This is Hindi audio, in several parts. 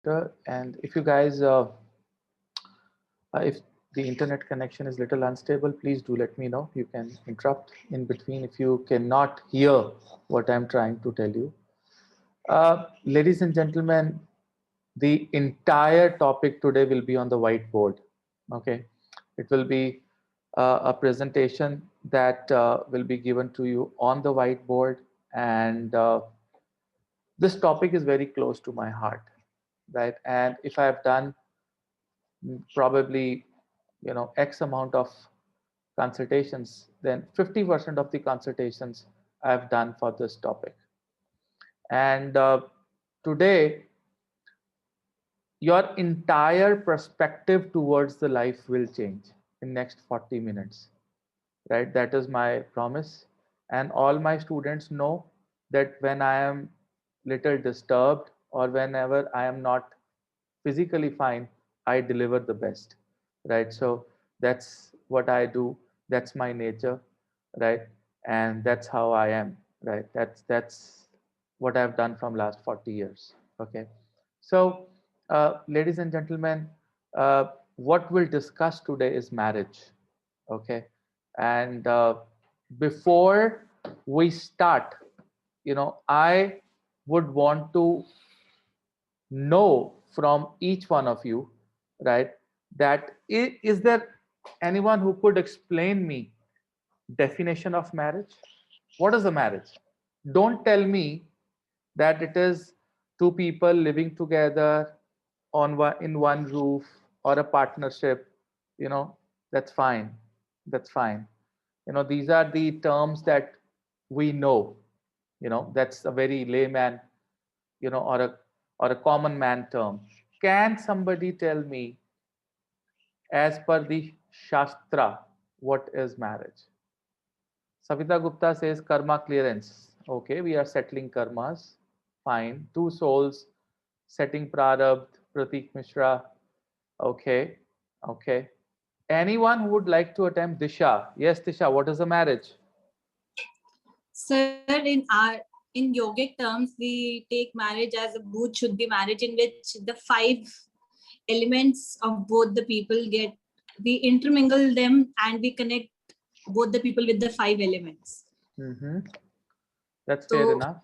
Victor. And if you guys, if the internet connection is little unstable, please do let me know. You can interrupt in between if you cannot hear what I'm trying to tell you. Ladies and gentlemen, the entire topic today will be on the whiteboard. Okay, it will be a presentation that will be given to you on the whiteboard, and this topic is very close to my heart, right? And if I have done probably X amount of consultations, then 50% of the consultations I have done for this topic. And today, your entire perspective towards the life will change in next 40 minutes, right? That is my promise. And all my students know that when I am little disturbed or whenever I am not physically fine, I deliver the best, right? So that's what I do. That's my nature, right? And that's how I am, right? That's what I've done from last 40 years. Okay. So, ladies and gentlemen, what we'll discuss today is marriage. Okay. And before we start, I would want to know from each one of you, right, that is there anyone who could explain me definition of marriage? What is a marriage? Don't tell me that it is two people living together in one roof or a partnership. That's fine. That's fine. These are the terms that we know. That's a very layman, or a common man term. Can somebody tell me, as per the Shastra, what is marriage? Savita Gupta says karma clearance. Okay, we are settling karmas. Fine. Two souls setting prarabdh. Pratik Mishra. Okay. Okay. Anyone who would like to attempt? Disha? Yes, Disha. What is a marriage? Sir, in yogic terms, we take marriage as a bhut shuddhi marriage, in which the 5 elements of both the people we intermingle them and we connect both the people with the 5 elements. That's fair enough.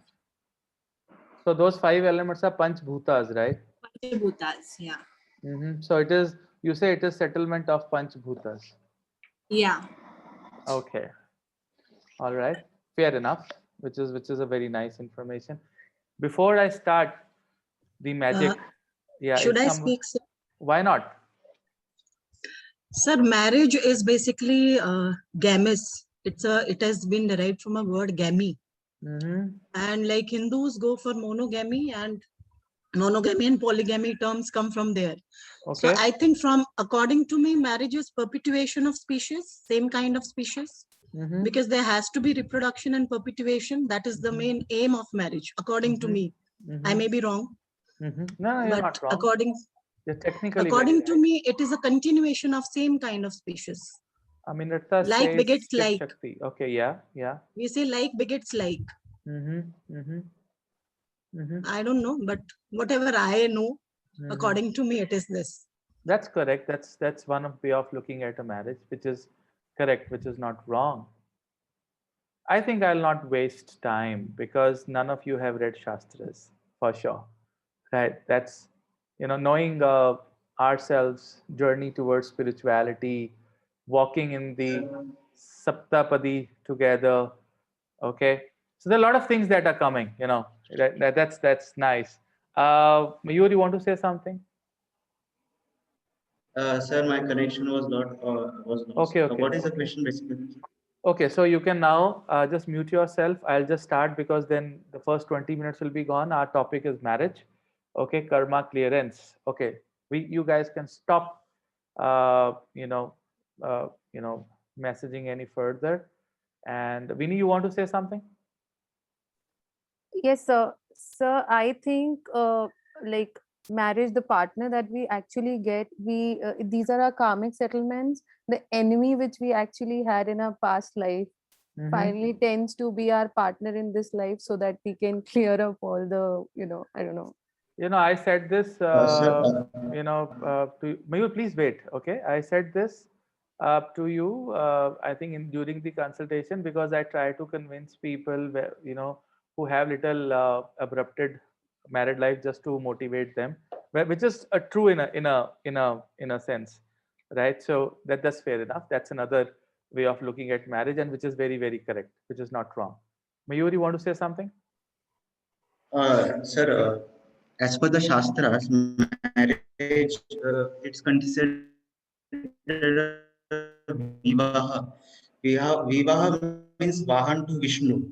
So those 5 elements are Panch Bhutas, right? Panch Bhutas, yeah. So you say it is settlement of Panch Bhutas. Yeah. Okay. All right. Fair enough. Which is a very nice information. Before I start the magic, should I speak, sir? Why not? Sir, marriage is basically gametes. It has been derived from a word gamy. And like Hindus go for monogamy and polygamy terms come from there. Okay. So I think according to me, marriage is perpetuation of species, same kind of species. Because there has to be reproduction and perpetuation. That is the main aim of marriage, according to me. I may be wrong. No, you're not wrong. According to me, it is a continuation of same kind of species. I mean, it's a like begets like. Shakti. Okay, yeah. We say like begets like. I don't know, but whatever I know, according to me, it is this. That's correct. That's one of way of looking at a marriage, which is correct, which is not wrong. I think I'll not waste time because none of you have read Shastras for sure, right? That's knowing ourselves, journey towards spirituality, walking in the Saptapadi together. Okay, so there are a lot of things that are coming. That's nice. Mayur, you want to say something? Sir, my connection was not was lost. Okay. What is the question basically? Okay, so you can now just mute yourself. I'll just start because then the first 20 minutes will be gone. Our topic is marriage. Okay, karma clearance. Okay, you guys can stop, messaging any further. And Vinny, you want to say something? Yes, sir. Sir, I think like marriage, the partner that we actually get, these are our karmic settlements. The enemy which we actually had in our past life finally tends to be our partner in this life, so that we can clear up all the, I don't know, You know, I said this, Sir, to Mayur, please wait. Okay. I said this to you, I think during the consultation, because I try to convince people where, who have little abrupted married life just to motivate them, which is true in a sense, right? So that's fair enough. That's another way of looking at marriage, and which is very, very correct, which is not wrong. Mayur, you want to say something? sir, as per the Shastras, marriage it's considered vivaha. Vivaha means vahan to Vishnu,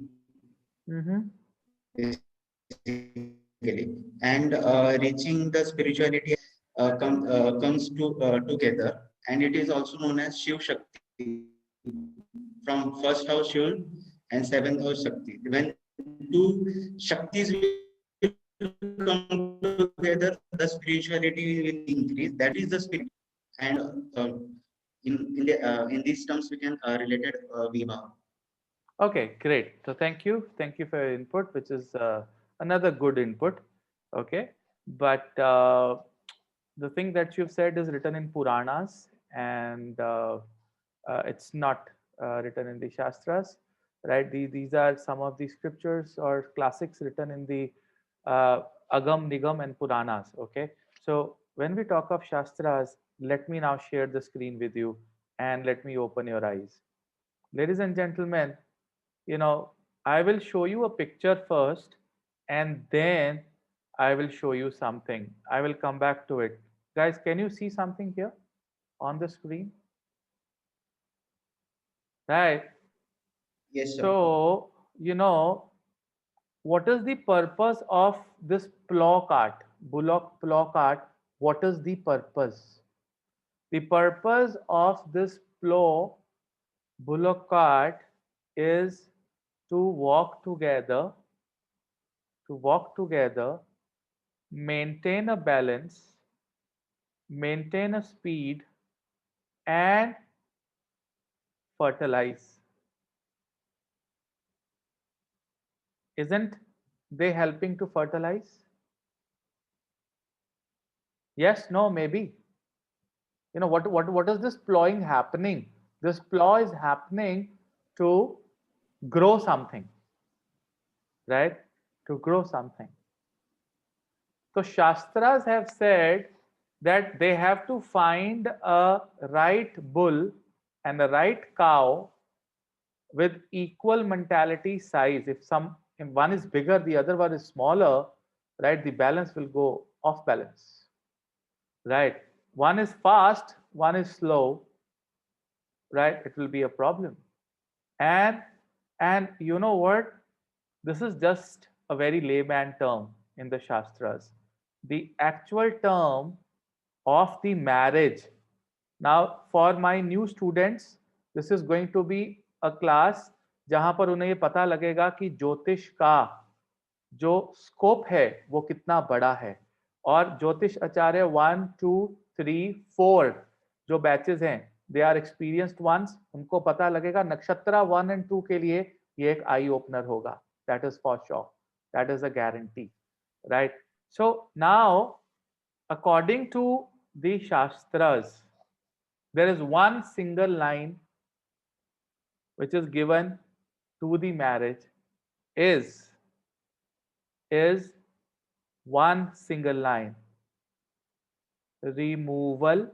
Mm-hmm. basically, and reaching the spirituality comes together, and it is also known as Shiv Shakti. From first house Shiv and seventh house Shakti. When two Shaktis will come together, the spirituality will increase. That is the spirit, and in these terms we can relate it Vivaha. Okay, great. So thank you for your input, which is another good input. Okay, but the thing that you've said is written in Puranas, and it's not written in the Shastras, right? These are some of the scriptures or classics written in the Agam, Nigam, and Puranas. Okay, so when we talk of Shastras, let me now share the screen with you, and let me open your eyes, ladies and gentlemen. I will show you a picture first, and then I will show you something. I will come back to it. Guys, can you see something here on the screen? Right. Yes, sir. So, what is the purpose of this plow cart, bullock plow cart? What is the purpose? The purpose of this plow bullock cart is to walk together, maintain a balance, maintain a speed, and fertilize. Isn't they helping to fertilize? Yes, no, maybe. What is this plowing happening? This plow is happening to grow something, right? To grow something. So Shastras have said that they have to find a right bull and a right cow with equal mentality size. If one is bigger, the other one is smaller, right? The balance will go off balance, right? One is fast, one is slow, right? It will be a problem. And you know what? This is just a very layman term in the Shastras. The actual term of the marriage. Now, for my new students, this is going to be a class जहां पर उन्हें ये पता लगेगा कि ज्योतिष का जो स्कोप है वो कितना बड़ा है, और ज्योतिष आचार्य 1, 2, 3, 4 जो बैचेस हैं, दे आर एक्सपीरियंस्ड वंस. उनको पता लगेगा नक्षत्रा 1 and 2 के लिए ये एक आई ओपनर होगा. That is for sure, that is a guarantee, right? So now, according to the Shastras, there is one single line which is given to the marriage, is one single line: removal.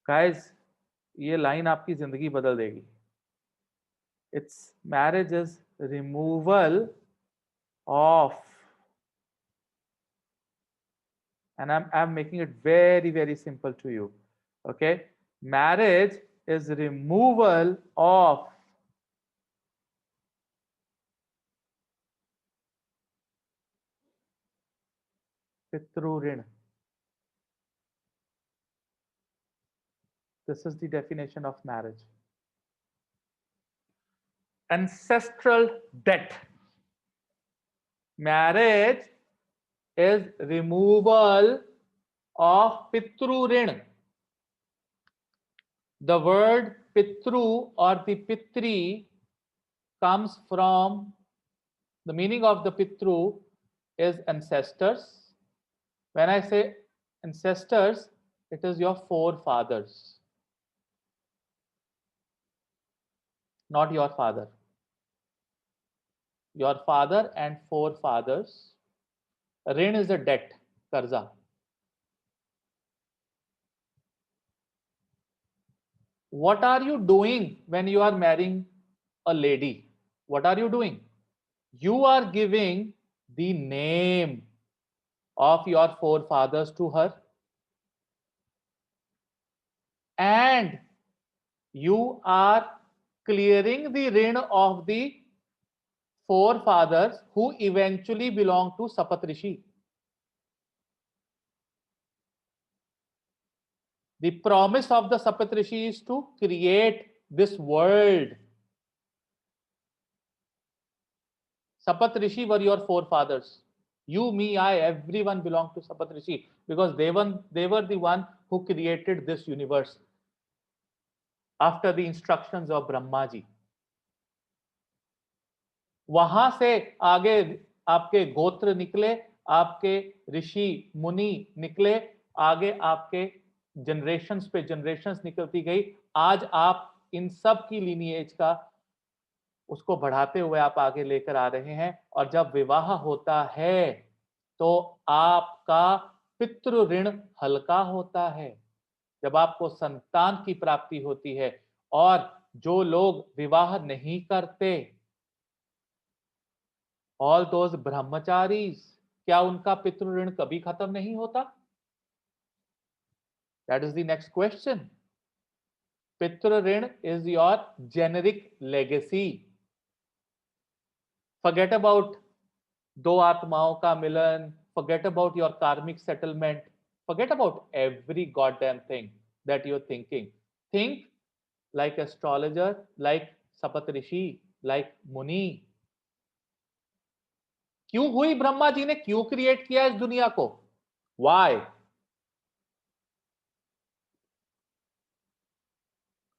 Guys, ये लाइन आपकी जिंदगी बदल देगी. Its marriage is removal of, and I'm making it very, very simple to you. Okay, marriage is removal of pitru rin. This is the definition of marriage. Ancestral debt. Marriage is removal of pitru rin. The word pitru or the pitri comes from, the meaning of the pitru is ancestors. When I say ancestors, it is your forefathers, not your father. Your father and forefathers. Rin is a debt, karza. What are you doing when you are marrying a lady? What are you doing? You are giving the name of your forefathers to her, and you are clearing the rin of the forefathers who eventually belong to Sapat Rishi. The promise of the Sapat Rishi is to create this world. Sapat Rishi were your forefathers. You, me, I, everyone belonged to Sapat Rishi because they were the one who created this universe after the instructions of Brahma ji. वहां से आगे आपके गोत्र निकले, आपके ऋषि मुनि निकले, आगे आपके जनरेशंस पे जनरेशंस निकलती गई. आज आप इन सब की लीनिएज का उसको बढ़ाते हुए आप आगे लेकर आ रहे हैं. और जब विवाह होता है तो आपका पितृ ऋण हल्का होता है. जब आपको संतान की प्राप्ति होती है. और जो लोग विवाह नहीं करते, ऑल दोज ब्रह्मचारीज, क्या उनका पितृ ऋण कभी खत्म नहीं होता? That is the next question. पितृ ऋण is your generic legacy. Forget about दो आत्माओं का मिलन, forget about your karmic settlement, forget about every goddamn thing that you're thinking. Think like astrologer, like Sapat Rishi, like Muni. क्यों हुई? ब्रह्मा जी ने क्यों क्रिएट किया इस दुनिया को? Why?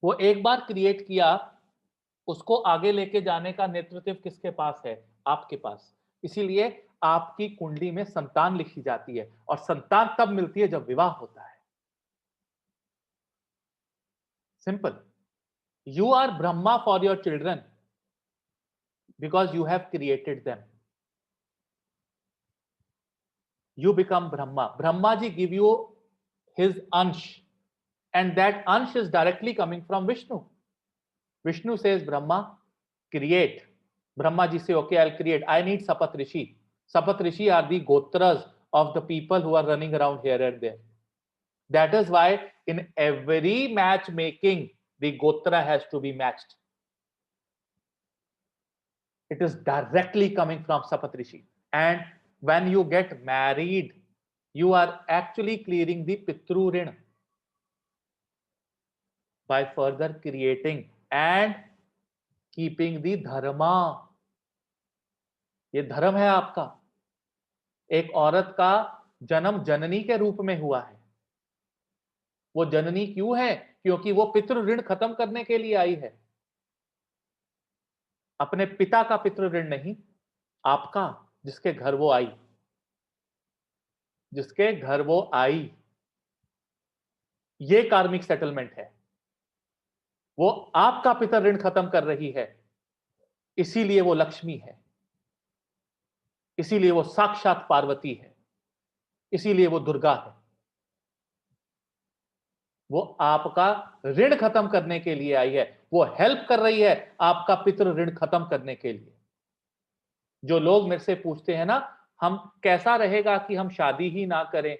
वो एक बार क्रिएट किया, उसको आगे लेके जाने का नेतृत्व किसके पास है? आपके पास. इसीलिए आपकी कुंडली में संतान लिखी जाती है और संतान तब मिलती है जब विवाह होता है. Simple. You are Brahma for your children because you have created them. You become Brahma. Brahma ji give you his ansh, and that ansh is directly coming from Vishnu. Vishnu says, Brahma, create. Brahma ji say, okay, I'll create. I need Sapat Rishi. Sapat Rishi are the gotras of the people who are running around here and there. That is why in every matchmaking, the gotra has to be matched. It is directly coming from Sapat Rishi. And when you get married, you are actually clearing the Pitru Rin by further creating and keeping the dharma. ये धर्म है आपका. एक औरत का जन्म जननी के रूप में हुआ है. वो जननी क्यों है? क्योंकि वो पितृ ऋण खत्म करने के लिए आई है. अपने पिता का पितृ ऋण नहीं, आपका, जिसके घर वो आई. जिसके घर वो आई. ये कार्मिक सेटलमेंट है. वो आपका पितृ ऋण खत्म कर रही है. इसीलिए वो लक्ष्मी है. इसीलिए वो साक्षात पार्वती है. इसीलिए वो दुर्गा है. वो आपका ऋण खत्म करने के लिए आई है. वो हेल्प कर रही है आपका पितृ ऋण खत्म करने के लिए. जो लोग मेरे से पूछते हैं ना, हम कैसा रहेगा कि हम शादी ही ना करें,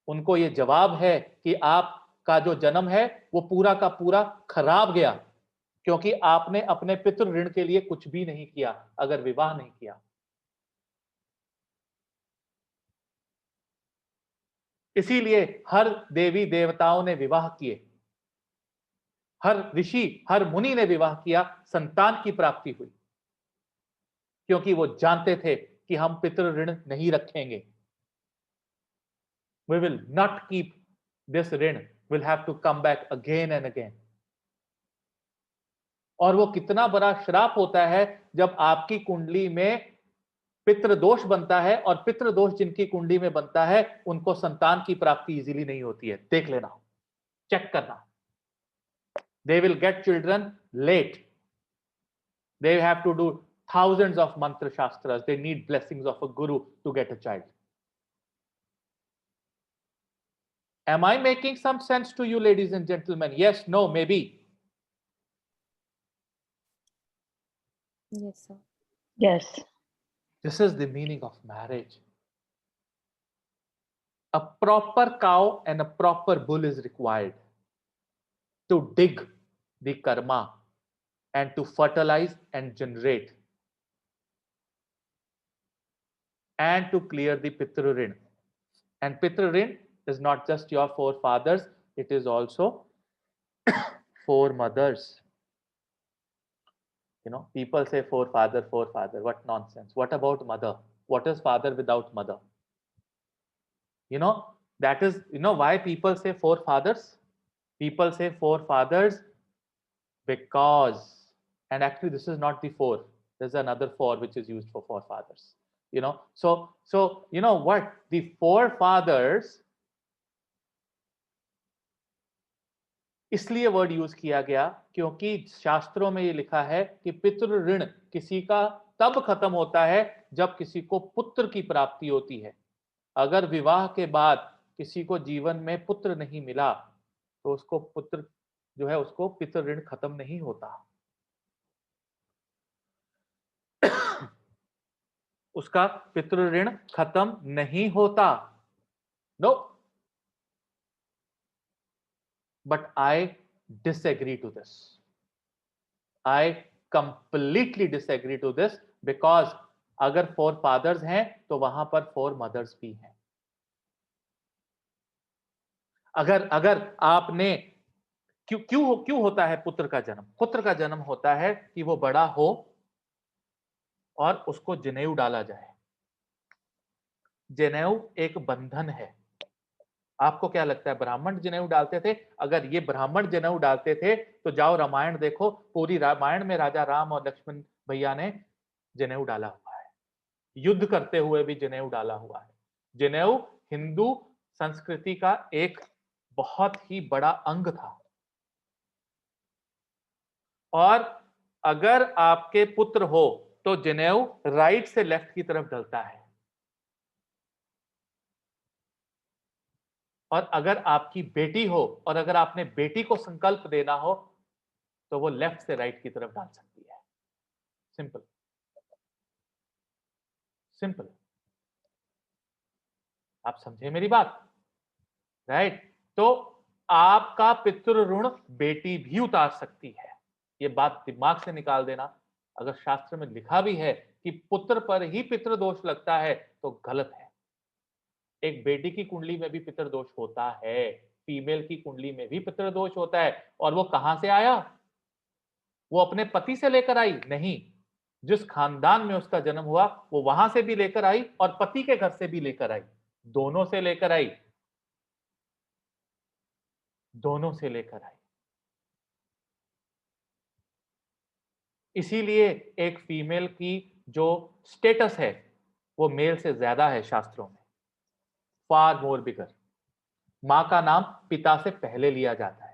उनको ये जवाब है कि आपका जो जन्म है वो पूरा का पूरा खराब गया, क्योंकि आपने अपने पितृ ऋण के लिए कुछ भी नहीं किया अगर विवाह नहीं किया. इसीलिए हर देवी देवताओं ने विवाह किए, हर ऋषि हर मुनि ने विवाह किया, संतान की प्राप्ति हुई, क्योंकि वो जानते थे कि हम पितृ ऋण नहीं रखेंगे. We will not keep this ऋण, will have to come back again and again. और वो कितना बड़ा श्राप होता है जब आपकी कुंडली में पितृ दोष बनता है, और पितृ दोष जिनकी कुंडली में बनता है उनको संतान की प्राप्ति इजीली नहीं होती है। देख लेना, चेक करना, they will get children late. They have to do thousands of mantra shastras. They need blessings of a guru to get a child. Am I making some sense to you, ladies and gentlemen? Yes, no, maybe. Yes, sir. Yes. This is the meaning of marriage. A proper cow and a proper bull is required to dig the karma and to fertilize and generate and to clear the Pitru Rin. And Pitru Rin is not just your forefathers, it is also foremothers. You know, people say forefather, forefather. What nonsense. What about mother? What is father without mother? You know, that is, you know why people say forefathers? People say forefathers because, and actually this is not the four. There's another four which is used for forefathers. You know, so you know what? The forefathers, इसलिए वर्ड यूज किया गया क्योंकि शास्त्रों में ये लिखा है कि पितृ ऋण किसी का तब खत्म होता है जब किसी को पुत्र की प्राप्ति होती है। अगर विवाह के बाद किसी को जीवन में पुत्र नहीं मिला तो उसको पुत्र जो है उसको पितृ ऋण खत्म नहीं होता, उसका पितृ ऋण खत्म नहीं होता। No, but I disagree to this. I completely disagree to this because अगर फोर फादर्स हैं तो वहां पर फोर मदर्स भी हैं। अगर आपने क्यों होता है पुत्र का जन्म? पुत्र का जन्म होता है कि वो बड़ा हो और उसको जनेऊ डाला जाए। जनेऊ एक बंधन है। आपको क्या लगता है ब्राह्मण जनेऊ डालते थे? अगर ये ब्राह्मण जनेऊ डालते थे तो जाओ रामायण देखो, पूरी रामायण में राजा राम और लक्ष्मण भैया ने जनेऊ डाला हुआ है, युद्ध करते हुए भी जनेऊ डाला हुआ है। जनेऊ हिंदू संस्कृति का एक बहुत ही बड़ा अंग था। और अगर आपके पुत्र हो तो जनेऊ राइट से लेफ्ट की तरफ डलता है, और अगर आपकी बेटी हो और अगर आपने बेटी को संकल्प देना हो तो वो लेफ्ट से राइट की तरफ डाल सकती है। Simple simple. आप समझे मेरी बात? राइट? तो आपका पितृ ऋण बेटी भी उतार सकती है, ये बात दिमाग से निकाल देना। अगर शास्त्र में लिखा भी है कि पुत्र पर ही पितृ दोष लगता है तो गलत है। एक बेटी की कुंडली में भी पितृ दोष होता है, फीमेल की कुंडली में भी पितृ दोष होता है। और वो कहां से आया? वो अपने पति से लेकर आई? नहीं, जिस खानदान में उसका जन्म हुआ वो वहां से भी लेकर आई और पति के घर से भी लेकर आई, दोनों से लेकर आई, दोनों से लेकर आई। इसीलिए एक फीमेल की जो स्टेटस है वो मेल से ज्यादा है शास्त्रों में, फार मोर बिगर। मां का नाम पिता से पहले लिया जाता है।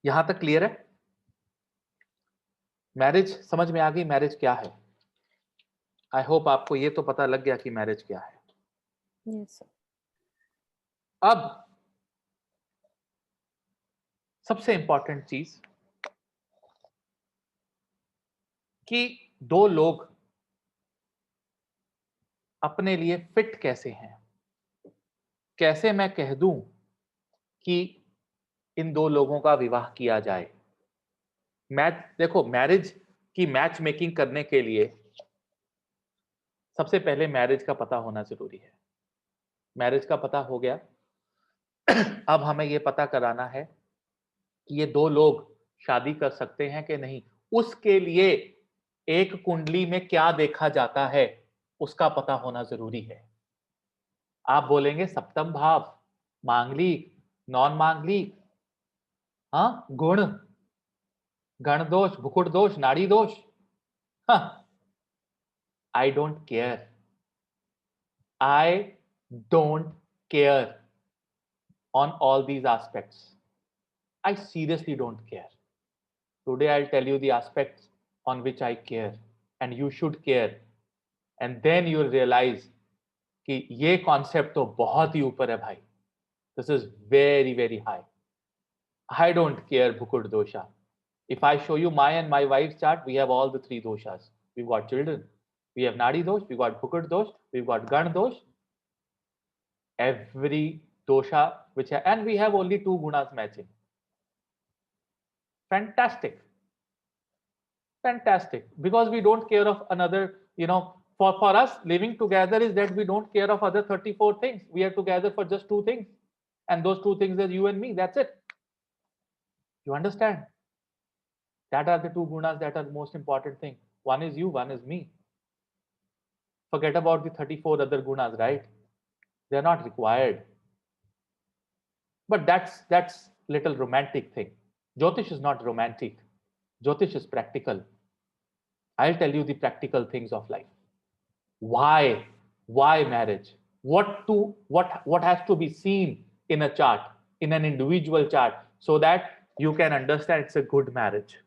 यहां तक क्लियर है? मैरिज समझ में आ गई? मैरिज क्या है? आई होप आपको ये तो पता लग गया कि मैरिज क्या है। Yes, sir. अब सबसे इंपॉर्टेंट चीज कि दो लोग अपने लिए फिट कैसे हैं। कैसे मैं कह दूं कि इन दो लोगों का विवाह किया जाए। देखो, मैरिज की मैच मेकिंग करने के लिए सबसे पहले मैरिज का पता होना जरूरी है। मैरिज का पता हो गया, अब हमें यह पता कराना है कि ये दो लोग शादी कर सकते हैं कि नहीं। उसके लिए एक कुंडली में क्या देखा जाता है उसका पता होना जरूरी है। आप बोलेंगे सप्तम भाव, मांगलिक, नॉन मांगलिक, हाँ, गुण, गण दोष, भुकुट दोष, नाड़ी दोष, I don't care. I don't care on all these aspects. I seriously don't care. Today I'll tell you the aspects on which I care, and you should care. And then you'll realize कि ये concept तो बहुत ही ऊपर है भाई. This is very, very high. I don't care Bhukut dosha. If I show you my and my wife's chart, we have all the three doshas. We've got children. We have Nadi dosh, we've got Bhukut dosh, we've got Gan dosh. Every dosha which and we have only 2 gunas matching. Fantastic. Fantastic. Because we don't care of another, for us, living together is that we don't care of other 34 things. We are together for just 2 things. And those 2 things are you and me. That's it. You understand? That are the 2 gunas that are the most important thing. One is you, one is me. Forget about the 34 other gunas, right? They're not required. But that's little romantic thing. Jyotish is not romantic. Jyotish is practical. I'll tell you the practical things of life. Why marriage? What has to be seen in a chart, in an individual chart, so that you can understand it's a good marriage.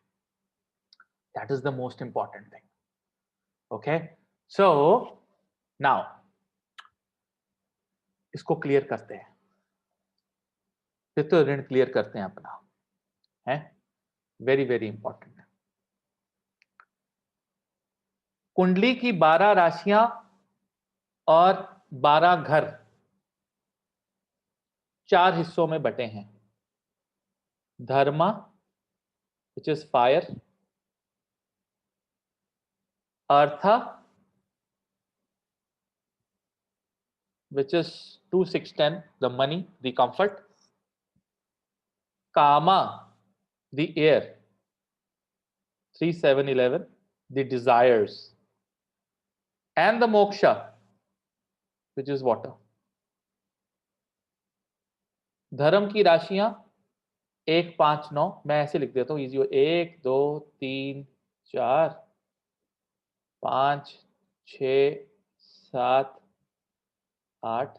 That is the most important thing. Okay? So now इसको क्लियर करते हैं. पितृ ऋण क्लियर करते हैं अपना, है वेरी वेरी इंपॉर्टेंट. कुंडली की 12 राशियां और 12 घर 4 हिस्सों में बटे हैं. धर्मा which is fire, artha which is 2, 6, 10, the money, the comfort, kama, the air, 3, 7, 11, the desires, and the moksha which is water. धर्म की राशियां 1, 5, 9, मैं ऐसे लिख देता हूं इजी हो. 1, 2, 3, 4, 5, 6, 7, 8,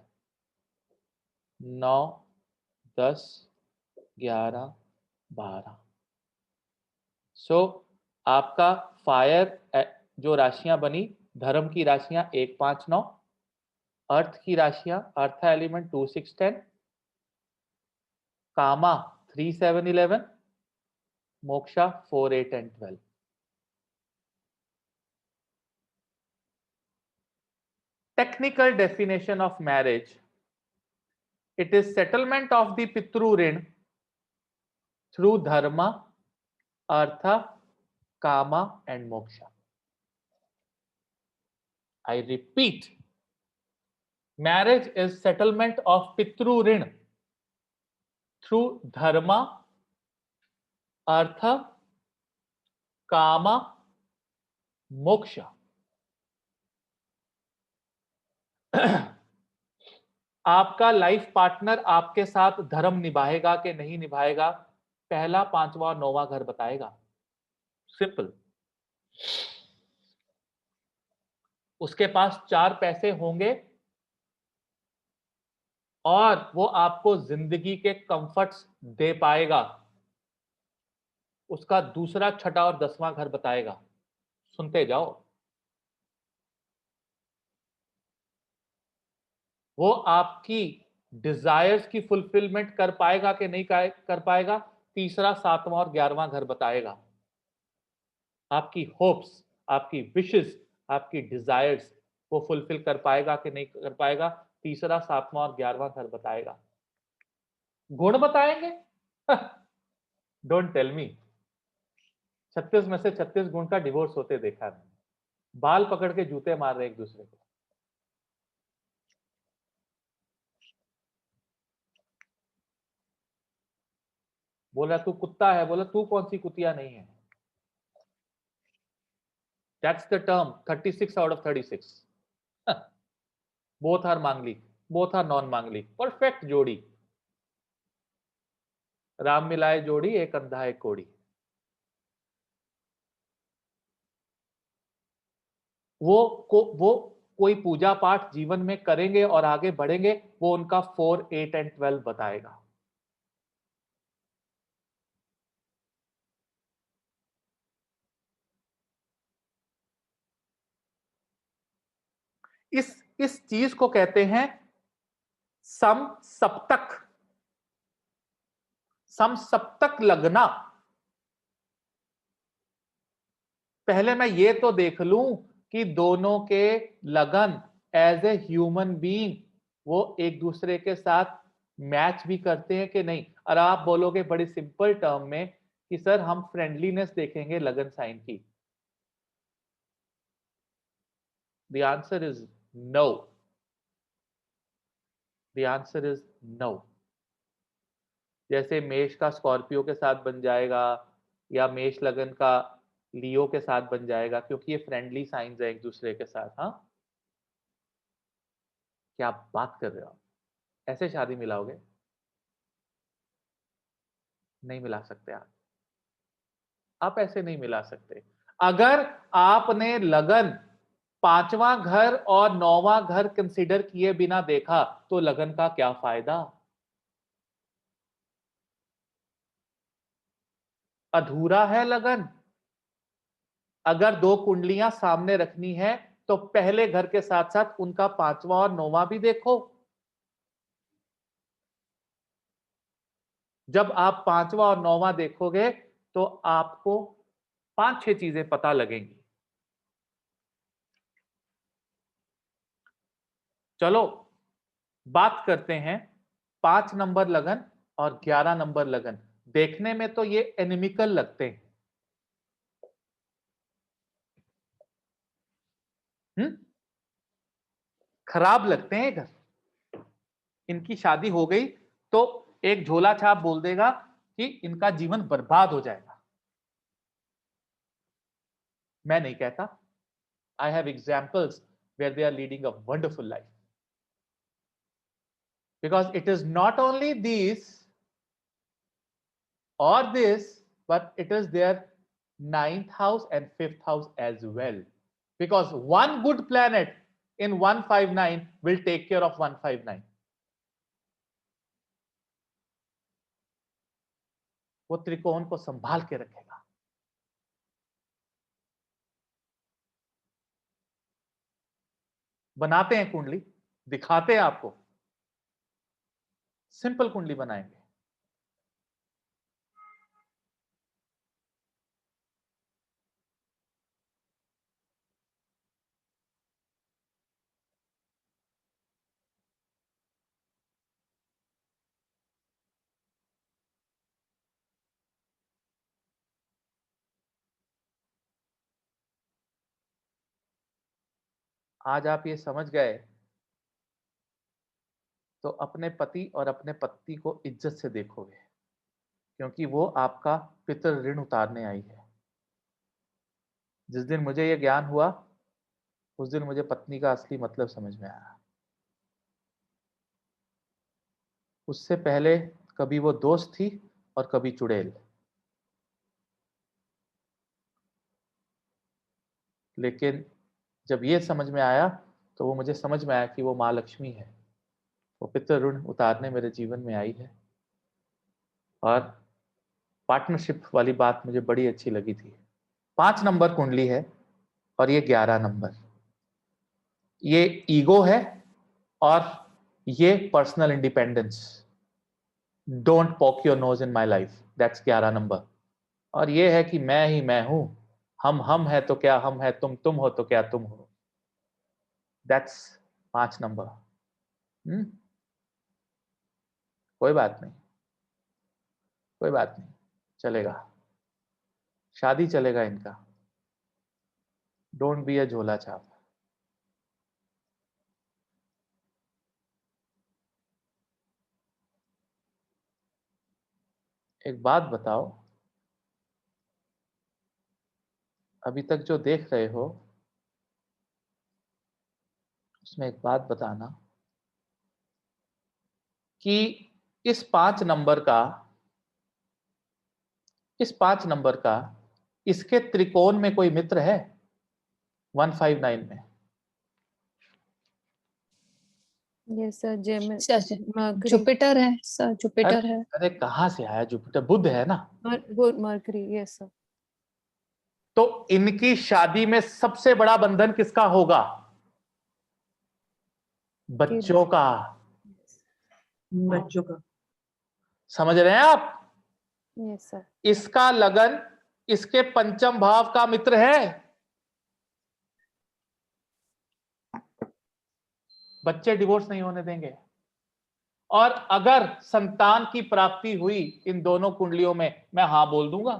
9, 10, 11, 12. सो आपका फायर जो राशियां बनी, धर्म की राशियां 1, 5, 9, अर्थ की राशियां, अर्थ एलिमेंट 2, 6, 10, कामा 3, 7, 11, मोक्षा 4, 8 and 12. Technical definition of marriage: it is settlement of the pitru rin through dharma, artha, kama and moksha. I repeat, marriage is settlement of pitru rin through dharma, artha, kama, moksha. आपका लाइफ पार्टनर आपके साथ धर्म निभाएगा कि नहीं निभाएगा, पहला, 5वां और 9वां घर बताएगा. सिंपल. उसके पास 4 पैसे होंगे और वो आपको जिंदगी के कंफर्ट्स दे पाएगा. उसका दूसरा, छठा और 10वां घर बताएगा. सुनते जाओ. वो आपकी डिजायर्स की फुलफिलमेंट कर पाएगा कि नहीं कर पाएगा, तीसरा, 7वां और 11वां घर बताएगा. आपकी होप्स, आपकी विशेस, आपकी डिजायर्स वो फुलफिल कर पाएगा कि नहीं कर पाएगा, तीसरा, 7वां और 11वां घर बताएगा. गुण बताएंगे? Don't tell me. 36 में से 36 गुण का डिवोर्स होते देखा है. बाल पकड़ के जूते मार रहे एक दूसरे को. बोला तू कुत्ता है, बोला तू कौन सी कुतिया नहीं है. That's the term. 36 out of 36. Both are manglik, both are non-manglik. Perfect jodi. Ram मिलाए जोड़ी, एक अंधा एक कोड़ी। वो कोई पूजा पाठ जीवन में करेंगे और आगे बढ़ेंगे, वो उनका 4, 8 एंड 12 बताएगा। इस चीज को कहते हैं समसप्तक। समसप्तक लगना। पहले मैं ये तो देख लूं कि दोनों के लगन एज ए ह्यूमन बीइंग वो एक दूसरे के साथ मैच भी करते हैं कि नहीं। और आप बोलोगे बड़ी सिंपल टर्म में कि सर हम फ्रेंडलीनेस देखेंगे लगन साइन की। The answer is no. The answer is no. जैसे मेष का स्कॉर्पियो के साथ बन जाएगा या मेष लगन का लियो के साथ बन जाएगा, क्योंकि ये फ्रेंडली साइंस है एक दूसरे के साथ। हाँ, क्या बात कर रहे हो आप? ऐसे शादी मिलाओगे? नहीं मिला सकते आप ऐसे नहीं मिला सकते। अगर आपने लगन 5वां घर और 9वां घर कंसीडर किए बिना देखा तो लगन का क्या फायदा? अधूरा है लगन। अगर 2 कुंडलियां सामने रखनी है तो पहले घर के साथ साथ उनका 5वां और 9वां भी देखो। जब आप 5वां और 9वां देखोगे तो आपको 5-6 चीजें पता लगेंगी। चलो बात करते हैं 5 नंबर लगन और 11 नंबर लगन। देखने में तो ये एनिमिकल लगते हैं। खराब लगते हैं घर। इनकी शादी हो गई तो एक झोला छाप बोल देगा कि इनका जीवन बर्बाद हो जाएगा। मैं नहीं कहता। I have examples where they are leading a wonderful life, because it is not only this or this, but it is their 9th house and 5th house as well. Because one good planet in 159 will take care of 159. वो त्रिकोण को संभाल के रखेगा। बनाते हैं कुंडली, दिखाते हैं आपको। सिंपल कुंडली बनाएंगे। आज आप ये समझ गए तो अपने पति और अपने पत्नी को इज्जत से देखोगे, क्योंकि वो आपका पितृ ऋण उतारने आई है। जिस दिन मुझे ये ज्ञान हुआ उस दिन मुझे पत्नी का असली मतलब समझ में आया। उससे पहले कभी वो दोस्त थी और कभी चुड़ैल। लेकिन जब ये समझ में आया तो वो मुझे समझ में आया कि वो माँ लक्ष्मी है। वो पितृ ऋण उतारने मेरे जीवन में आई है। और पार्टनरशिप वाली बात मुझे बड़ी अच्छी लगी थी। 5 नंबर कुंडली है और ये 11 नंबर। ये ईगो है और ये personal independence. Don't pock your nose in my life, that's 11 number. और ये है कि मैं ही मैं हूं, हम है तो क्या हम है, तुम हो तो क्या तुम हो, दैट्स 5 नंबर। कोई बात नहीं, कोई बात नहीं, चलेगा, शादी चलेगा इनका। डोंट बी अ झोला छाप। एक बात बताओ, अभी तक जो देख रहे हो उसमें एक बात बताना कि इस 5 नंबर का इस 5 नंबर का इसके त्रिकोण में कोई मित्र है 159 में? Yes, sir. Gemini. Sir Mercury. Jupiter है सर, जुपिटर है। अरे कहां से आया जुपिटर? बुध है ना। Mercury. Yes, sir. तो इनकी शादी में सबसे बड़ा बंधन किसका होगा? बच्चों का। बच्चों का। समझ रहे हैं आप? Yes, sir. इसका लगन इसके पंचम भाव का मित्र है। बच्चे डिवोर्स नहीं होने देंगे। और अगर संतान की प्राप्ति हुई इन दोनों कुंडलियों में, मैं हां बोल दूंगा।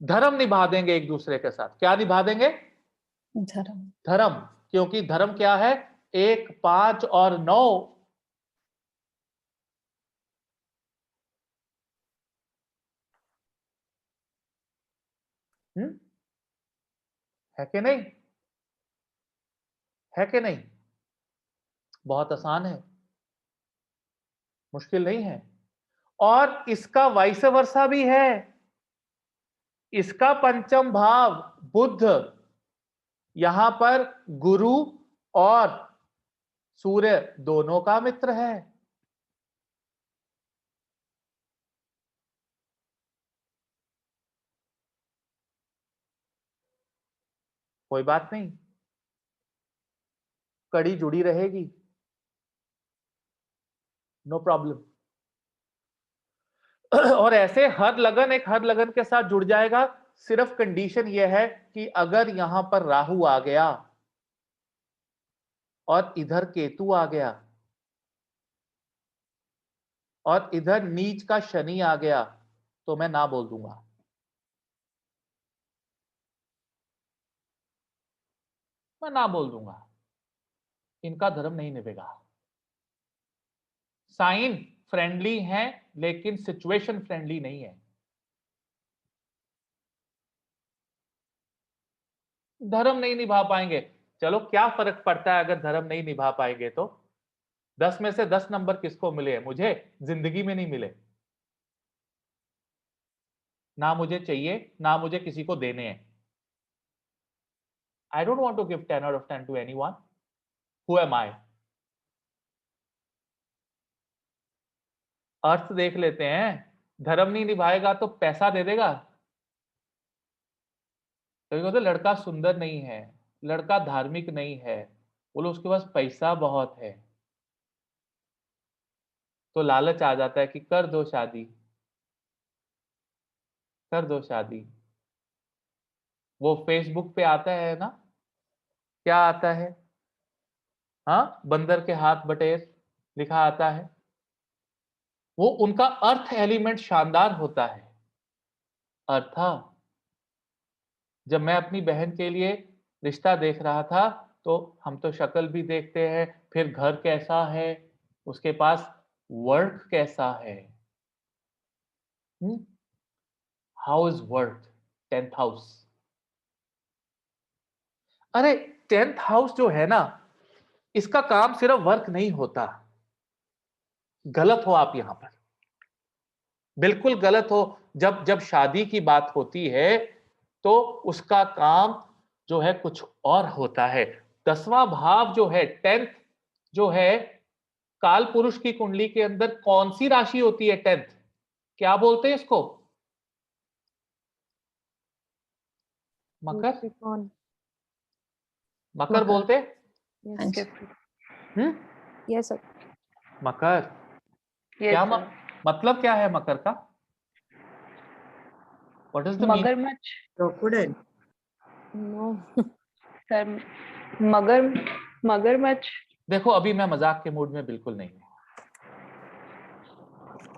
धर्म निभा देंगे एक दूसरे के साथ। क्या निभा देंगे? धर्म। धर्म। क्योंकि धर्म क्या है? 1, 5 और 9। है कि नहीं? है कि नहीं? बहुत आसान है, मुश्किल नहीं है। और इसका वाइस वर्सा भी है। इसका पंचम भाव बुध यहां पर गुरु और सूर्य दोनों का मित्र है। कोई बात नहीं, कड़ी जुड़ी रहेगी, नो प्रॉब्लम। और ऐसे हर लगन एक हर लगन के साथ जुड़ जाएगा। सिर्फ कंडीशन यह है कि अगर यहां पर राहु आ गया और इधर केतु आ गया और इधर नीच का शनि आ गया तो मैं ना बोल दूंगा। मैं ना बोल दूंगा, इनका धर्म नहीं निभेगा। साइन फ्रेंडली है लेकिन सिचुएशन फ्रेंडली नहीं है। धर्म नहीं निभा पाएंगे। चलो क्या फर्क पड़ता है अगर धर्म नहीं निभा पाएंगे तो? 10 में से 10 नंबर किसको मिले? मुझे जिंदगी में नहीं मिले। ना मुझे चाहिए, ना मुझे किसी को देने हैं। I don't want to give 10 out of 10 to anyone. Who am I? अर्थ देख लेते हैं। धर्म नहीं निभाएगा तो पैसा दे देगा। कभी कहते लड़का सुंदर नहीं है, लड़का धार्मिक नहीं है, बोलो उसके पास पैसा बहुत है, तो लालच आ जाता है कि कर दो शादी, कर दो शादी। वो फेसबुक पे आता है ना, क्या आता है? हाँ, बंदर के हाथ बटेर लिखा आता है। वो उनका अर्थ एलिमेंट शानदार होता है। अर्था, जब मैं अपनी बहन के लिए रिश्ता देख रहा था तो हम तो शक्ल भी देखते हैं, फिर घर कैसा है, उसके पास वर्क कैसा है, how is work, 10th house. अरे 10th हाउस जो है ना, इसका काम सिर्फ वर्क नहीं होता। गलत हो आप यहां पर, बिल्कुल गलत हो। जब जब शादी की बात होती है तो उसका काम जो है कुछ और होता है। 10वां भाव जो है, 10th जो है, काल पुरुष की कुंडली के अंदर कौन सी राशि होती है 10th? क्या बोलते हैं इसको? मकर। Capricorn. मकर बोलते हैं? Yes, Yes. Capricorn. Yes, sir. मकर। Yes, क्या sir. मतलब क्या है मकर का? What is the meaning? मगरमच्छ Crocodile. No. सर, मगरमच्छ। देखो अभी मैं मजाक के मूड में बिल्कुल नहीं हूं।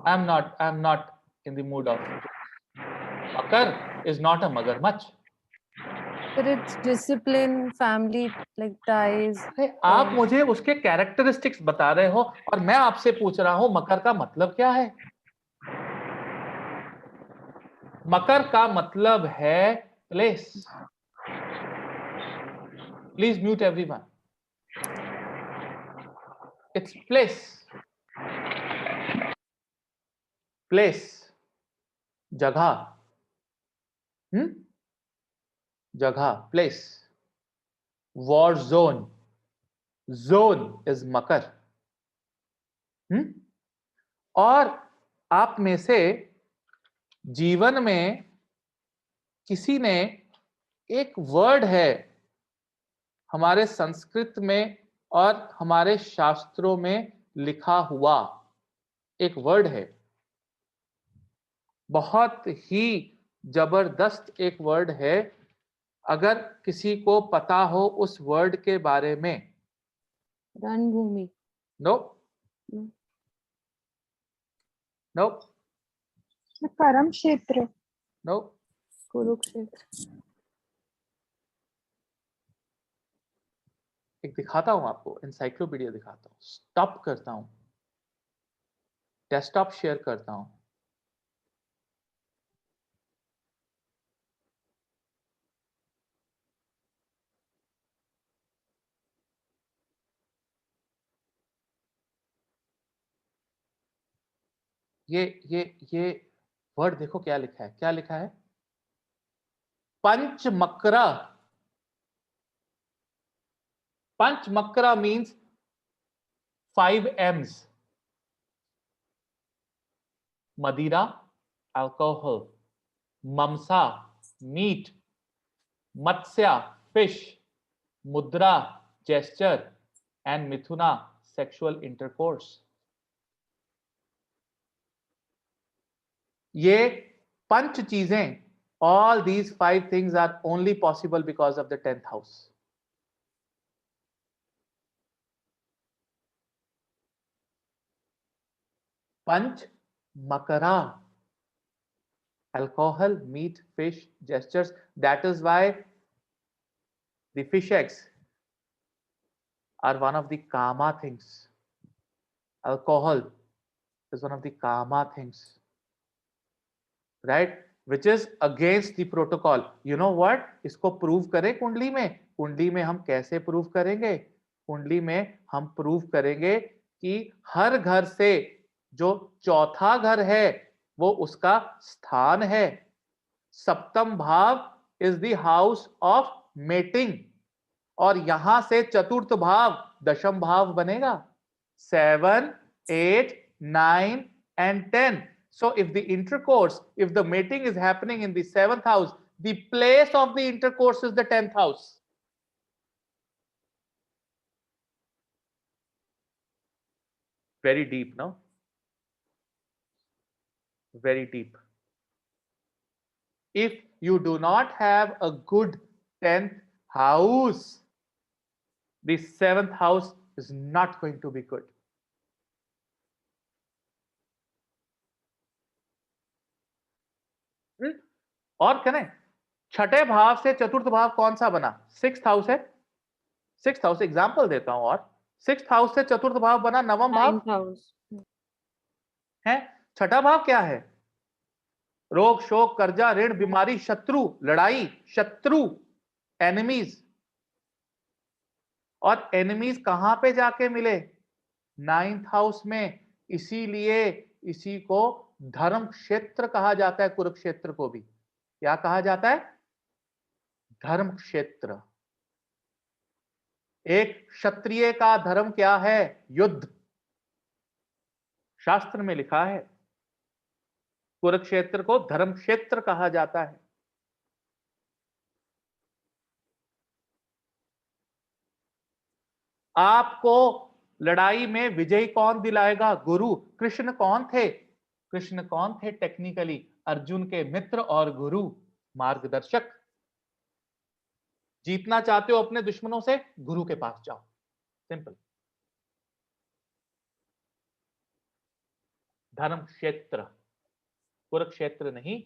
I am not in the mood off. Makar is not a मगरमच्छ। But it's discipline, family, like ties. आप मुझे उसके कैरेक्टरिस्टिक्स बता रहे हो और मैं आपसे पूछ रहा हूं मकर का मतलब क्या है? मकर का मतलब है place. Please mute everyone. It's place. Place. जगह. जगह. Place. War zone. Zone is मकर. और आप में से जीवन में किसी ने एक वर्ड है हमारे संस्कृत में और हमारे शास्त्रों में लिखा हुआ एक वर्ड है, बहुत ही जबरदस्त एक वर्ड है। अगर किसी को पता हो उस वर्ड के बारे में। रणभूमि. नो नो कर्म क्षेत्र. नो कुरुक्षेत्र. एक दिखाता हूं आपको, एनसाइक्लोपीडिया दिखाता हूं। स्टॉप करता हूं, डेस्कटॉप शेयर करता हूं। ये वर्ड देखो क्या लिखा है, क्या लिखा है? पंचमकरा। पंचमकरा मीन्स 5 M's. मदिरा, alcohol, mamsa, meat, matsya, fish, mudra, gesture, and mithuna, sexual intercourse. ये 5 चीजें, all these 5 things are only possible because of the 10th house. पंच makara, alcohol, meat, fish, gestures. That is why the fish eggs are one of the kama things. Alcohol is one of the kama things, right? Which is against the protocol. You know what? इसको प्रूव करें कुंडली में। कुंडली में हम कैसे प्रूव करेंगे? कुंडली में हम प्रूव करेंगे कि हर घर से जो चौथा घर है वो उसका स्थान है। सप्तम भाव is the house of mating, और यहां से चतुर्थ भाव दशम भाव बनेगा। 7, 8, 9 and 10. So if the intercourse, if the mating is happening in the 7th house, the place of the intercourse is the 10th house. Very deep, no? Very deep. If you do not have a good 10th house, the 7th house is not going to be good. और करें, छठे भाव से चतुर्थ भाव कौन सा बना? 6th हाउस है। 6th हाउस एग्जांपल देता हूं, और 6th हाउस से चतुर्थ भाव बना नवम भाव 9th house. है। छठा भाव क्या है? रोग, शोक, कर्जा, ऋण, बीमारी, शत्रु, लड़ाई, शत्रु, एनिमीज। और एनिमीज कहां पे जाके मिले? 9th हाउस में। इसीलिए इसी को धर्म क्षेत्र कहा जाता है। कुरुक्षेत्र को भी क्या कहा जाता है? धर्म क्षेत्र। एक क्षत्रिय का धर्म क्या है? युद्ध। शास्त्र में लिखा है कुरुक्षेत्र को धर्म क्षेत्र कहा जाता है। आपको लड़ाई में विजय कौन दिलाएगा? गुरु। कृष्ण कौन थे? कृष्ण कौन थे टेक्निकली? अर्जुन के मित्र और गुरु, मार्गदर्शक। जीतना चाहते हो अपने दुश्मनों से, गुरु के पास जाओ। सिंपल। धर्म क्षेत्र, कुरुक्षेत्र नहीं,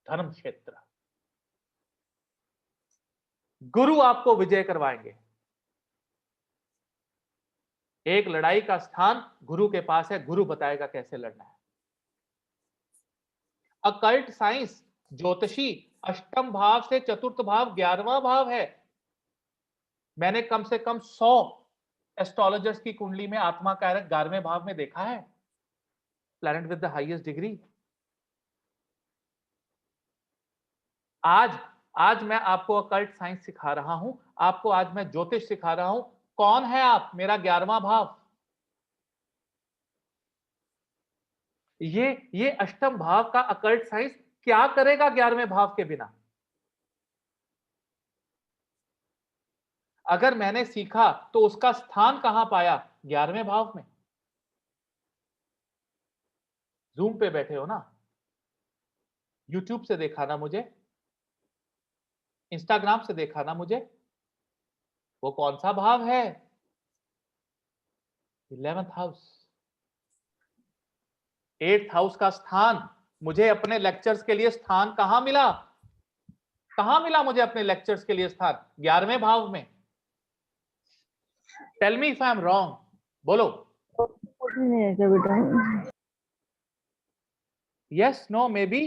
धर्म क्षेत्र। गुरु आपको विजय करवाएंगे। एक लड़ाई का स्थान गुरु के पास है, गुरु बताएगा कैसे लड़ना है। अकल्ट साइंस, ज्योतिषी, अष्टम भाव से चतुर्थ भाव 11वां भाव है। मैंने कम से कम 100 एस्ट्रोलॉजर्स की कुंडली में आत्मा कारक 11वें भाव में देखा है? Planet with the highest degree. आज मैं आपको अकल्ट साइंस सिखा रहा हूं, आपको आज मैं ज्योतिष सिखा रहा हूं। कौन है आप? मेरा 11वां भाव। ये अष्टम भाव का अकल्ट साइंस क्या करेगा 11वें भाव के बिना? अगर मैंने सीखा तो उसका स्थान कहां पाया? 11वें भाव में। जूम पे बैठे हो ना, यूट्यूब से देखा ना मुझे, इंस्टाग्राम से देखा ना मुझे, वो कौन सा भाव है? 11th house. 8th हाउस का स्थान मुझे अपने लेक्चर्स के लिए स्थान कहां मिला? कहां मिला मुझे अपने लेक्चर्स के लिए स्थान? 11वें भाव में। Tell me if I am wrong, बोलो। Yes, no, maybe.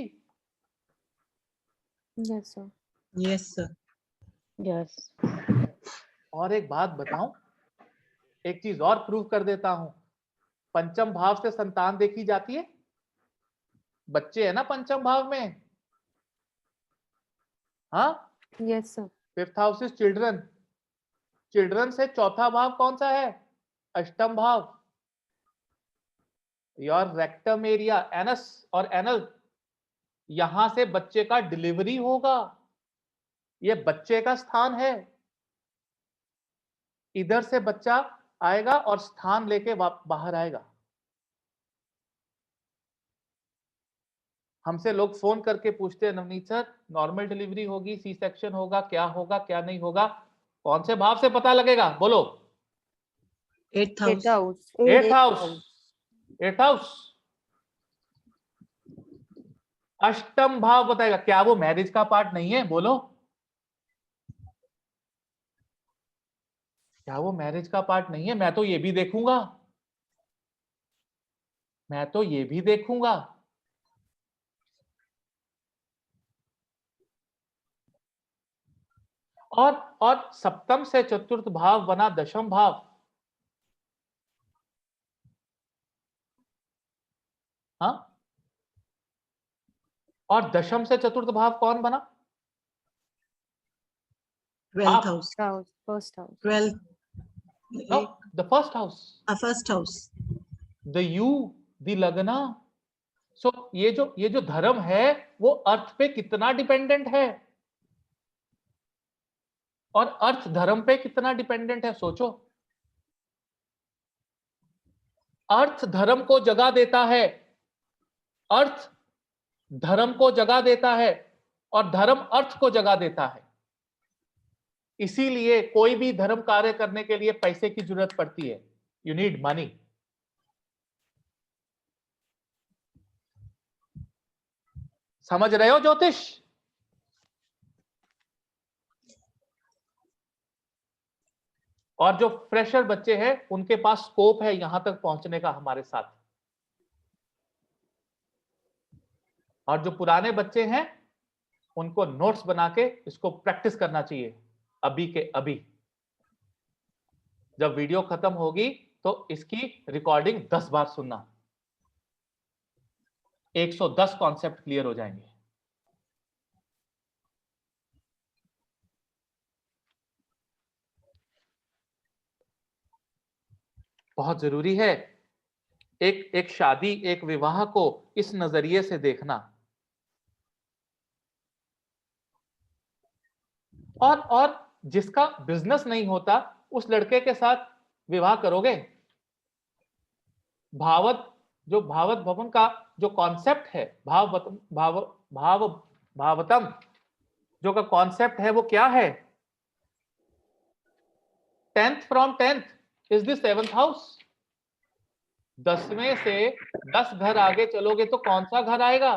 Yes, sir. Yes, sir. Yes. और एक बात बताऊं, एक चीज और प्रूव कर देता हूं। पंचम भाव से संतान देखी जाती है, बच्चे है ना पंचम भाव में। हाँ, Yes, sir. 5th house is children. Children से चौथा भाव कौन सा है? अष्टम भाव। योर रेक्टम एरिया, एनस और एनल, यहां से बच्चे का डिलीवरी होगा। ये बच्चे का स्थान है। इधर से बच्चा आएगा और स्थान लेके बाहर आएगा। हमसे लोग फोन करके पूछते हैं, नवनीत सर नॉर्मल डिलीवरी होगी, सी सेक्शन होगा, क्या नहीं होगा? कौन से भाव से पता लगेगा? बोलो। 8th Eighth house. house. 8th house. 8th house अष्टम भाव बताएगा। क्या वो मैरिज का पार्ट नहीं है? बोलो। क्या वो मैरिज का पार्ट नहीं है? मैं तो ये भी देखूंगा, मैं तो ये भी देखूंगा। और सप्तम से चतुर्थ भाव बना दशम भाव। हाँ, और दशम से चतुर्थ भाव कौन बना? 12th आप। house. House. First house. 12th. No, the first house, First house. The you, the लगना। सो ये जो धर्म है वो अर्थ पे कितना डिपेंडेंट है, और अर्थ धर्म पे कितना डिपेंडेंट है? सोचो। अर्थ धर्म को जगा देता है, अर्थ धर्म को जगा देता है, और धर्म अर्थ को जगा देता है। इसीलिए कोई भी धर्म कार्य करने के लिए पैसे की जरूरत पड़ती है। You need money. समझ रहे हो ज्योतिष? और जो फ्रेशर बच्चे हैं उनके पास स्कोप है यहां तक पहुंचने का हमारे साथ, और जो पुराने बच्चे हैं उनको नोट्स बना के इसको प्रैक्टिस करना चाहिए अभी के अभी। जब वीडियो खत्म होगी तो इसकी रिकॉर्डिंग 10 बार सुनना, 110 कॉन्सेप्ट क्लियर हो जाएंगे। बहुत जरूरी है एक शादी, एक विवाह को इस नजरिए से देखना। और जिसका बिजनेस नहीं होता उस लड़के के साथ विवाह करोगे? भावत भवन का जो कॉन्सेप्ट है, भावतम जो का कॉन्सेप्ट है वो क्या है? 10th from 10th is the 7th house. 10वें से 10 घर आगे चलोगे तो कौन सा घर आएगा?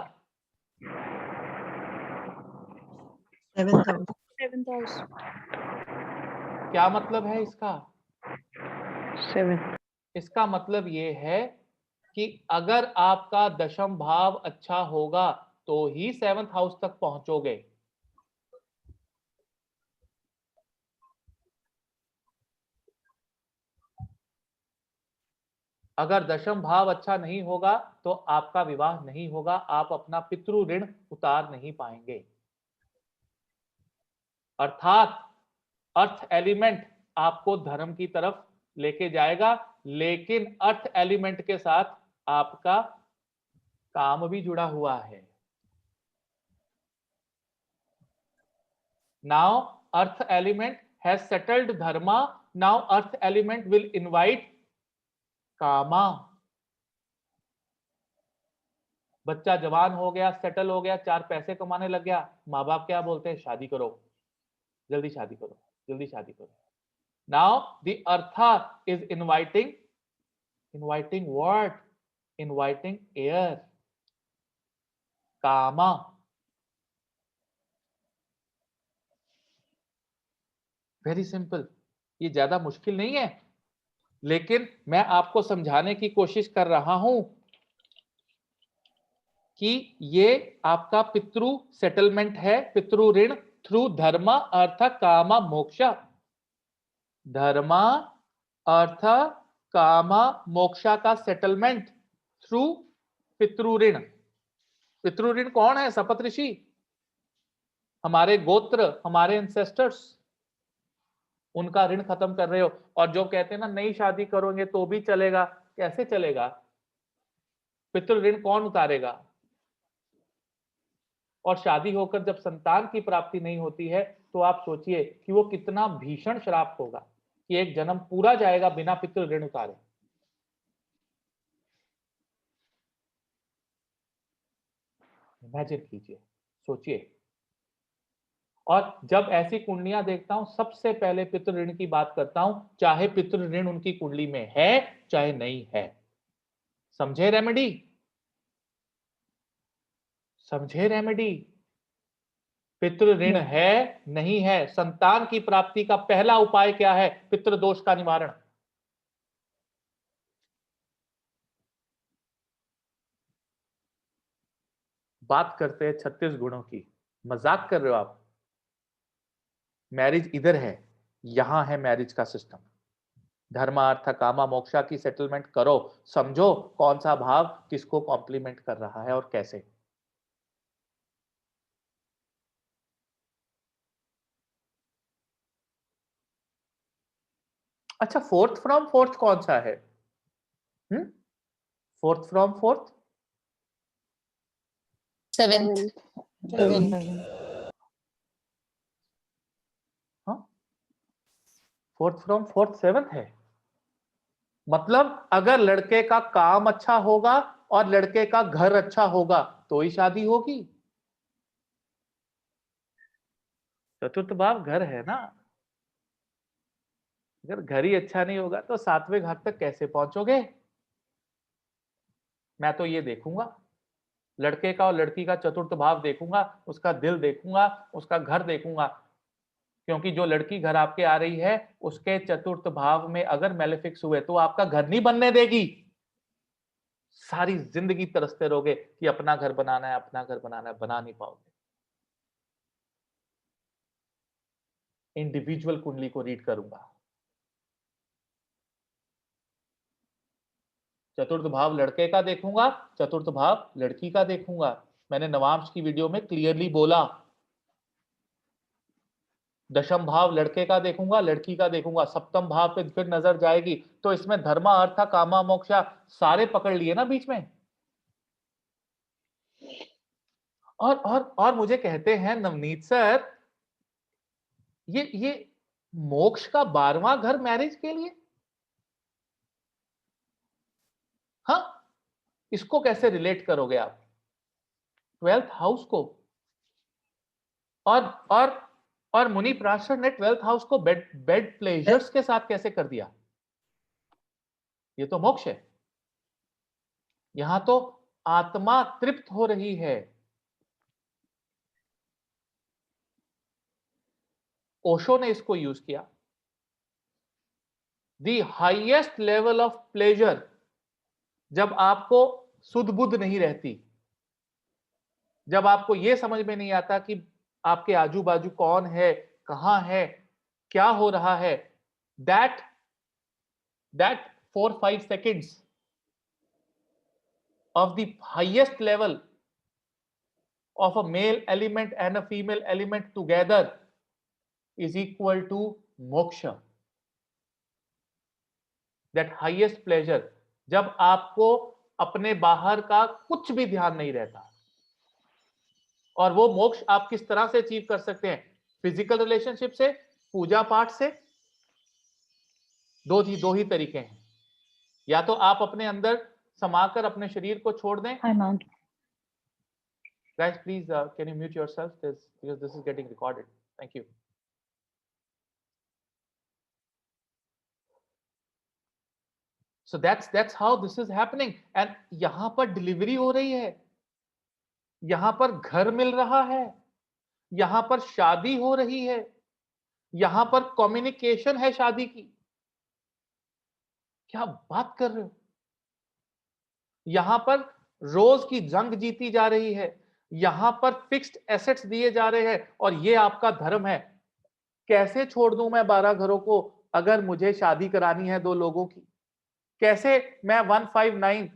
7th house. 7th house. क्या मतलब है इसका? 7th. इसका मतलब ये है कि अगर आपका दशम भाव अच्छा होगा तो ही 7th हाउस तक पहुंचोगे। अगर दशम भाव अच्छा नहीं होगा तो आपका विवाह नहीं होगा, आप अपना पितृ ऋण उतार नहीं पाएंगे। अर्थात अर्थ एलिमेंट आपको धर्म की तरफ लेके जाएगा, लेकिन अर्थ एलिमेंट के साथ आपका काम भी जुड़ा हुआ है। Now earth element has settled dharma. Now earth element will invite कामा। बच्चा जवान हो गया, सेटल हो गया, 4 पैसे कमाने लग गया, माँ बाप क्या बोलते हैं? शादी करो, जल्दी शादी करो, जल्दी शादी करो। Now the eartha is inviting what? Inviting air, कामा। वेरी सिंपल, ये ज्यादा मुश्किल नहीं है, लेकिन मैं आपको समझाने की कोशिश कर रहा हूं कि ये आपका पितृ सेटलमेंट है, पितृ ऋण थ्रू धर्म अर्थ काम मोक्ष। धर्म अर्थ काम मोक्षा का सेटलमेंट थ्रू पितृ ऋण। पितृ ऋण कौन है? सप्तऋषि, हमारे गोत्र, हमारे एंसेस्टर्स, उनका ऋण खत्म कर रहे हो। और जो कहते हैं ना नई शादी करोगे तो भी चलेगा, कैसे चलेगा? पितृ ऋण कौन उतारेगा? और शादी होकर जब संतान की प्राप्ति नहीं होती है तो आप सोचिए कि वो कितना भीषण श्राप होगा कि एक जन्म पूरा जाएगा बिना पितृ ऋण उतारे। इमेजिन कीजिए, सोचिए। और जब ऐसी कुंडलियां देखता हूं सबसे पहले पितृ ऋण की बात करता हूं, चाहे पितृ ऋण उनकी कुंडली में है चाहे नहीं है। समझे रेमेडी? समझे रेमेडी? पितृ ऋण है नहीं है, संतान की प्राप्ति का पहला उपाय क्या है? पितृदोष का निवारण। बात करते हैं 36 गुणों की। मजाक कर रहे हो आप? मैरिज इधर है, यहां है मैरिज का सिस्टम। धर्म अर्थ कामा मोक्षा की सेटलमेंट करो, समझो कौन सा भाव किसको कॉम्प्लीमेंट कर रहा है और कैसे। अच्छा, फोर्थ फ्रॉम फोर्थ कौन सा है? Fourth from fourth? 7th. Fourth from fourth 7th है। मतलब अगर लड़के का काम अच्छा होगा और लड़के का घर अच्छा होगा तो ही शादी होगी। चतुर्थ भाव घर है ना, अगर घर ही अच्छा नहीं होगा तो 7वें घर तक कैसे पहुंचोगे? मैं तो ये देखूंगा, लड़के का और लड़की का चतुर्थ भाव देखूंगा, उसका दिल देखूंगा, उसका घर देखूंगा, क्योंकि जो लड़की घर आपके आ रही है उसके चतुर्थ भाव में अगर मैलेफिक्स हुए तो आपका घर नहीं बनने देगी। सारी जिंदगी तरसते रहोगे कि अपना घर बनाना है, अपना घर बनाना है, बना नहीं पाओगे। इंडिविजुअल कुंडली को रीड करूंगा, चतुर्थ भाव लड़के का देखूंगा, चतुर्थ भाव लड़की का देखूंगा। मैंने नवांश की वीडियो में क्लियरली बोला, दशम भाव लड़के का देखूंगा, लड़की का देखूंगा, सप्तम भाव पे फिर नजर जाएगी। तो इसमें धर्मा अर्था कामा मोक्षा सारे पकड़ लिए ना बीच में। और मुझे कहते हैं नवनीत सर, ये मोक्ष का 12वां घर मैरिज के लिए? हाँ, इसको कैसे रिलेट करोगे आप 12th हाउस को? और मुनि प्राशर ने 12th हाउस को बेड प्लेजर्स के साथ कैसे कर दिया? ये तो मोक्ष है, यहां तो आत्मा तृप्त हो रही है। ओशो ने इसको यूज किया, the highest level of pleasure, जब आपको सुध बुद्ध नहीं रहती, जब आपको यह समझ में नहीं आता कि आपके आजू बाजू कौन है, कहां है, क्या हो रहा है, that 4-5 seconds of the highest level of a male element and a female element together is equal to moksha. That highest pleasure, जब आपको अपने बाहर का कुछ भी ध्यान नहीं रहता, और वो मोक्ष आप किस तरह से अचीव कर सकते हैं? फिजिकल रिलेशनशिप से, पूजा पाठ से। दो ही तरीके हैं, या तो आप अपने अंदर समाकर अपने शरीर को छोड़ दें। Guys, please, can you mute yourself? Because this is getting recorded. Thank you. So that's how this is happening. And यहां पर डिलीवरी हो रही है, यहां पर घर मिल रहा है, यहां पर शादी हो रही है, यहां पर कम्युनिकेशन है शादी की। क्या बात कर रहे हो? यहां पर रोज की जंग जीती जा रही है, यहां पर फिक्स्ड एसेट्स दिए जा रहे हैं, और ये आपका धर्म है। कैसे छोड़ दूं मैं 12 घरों को अगर मुझे शादी करानी है 2 लोगों की? कैसे मैं 159,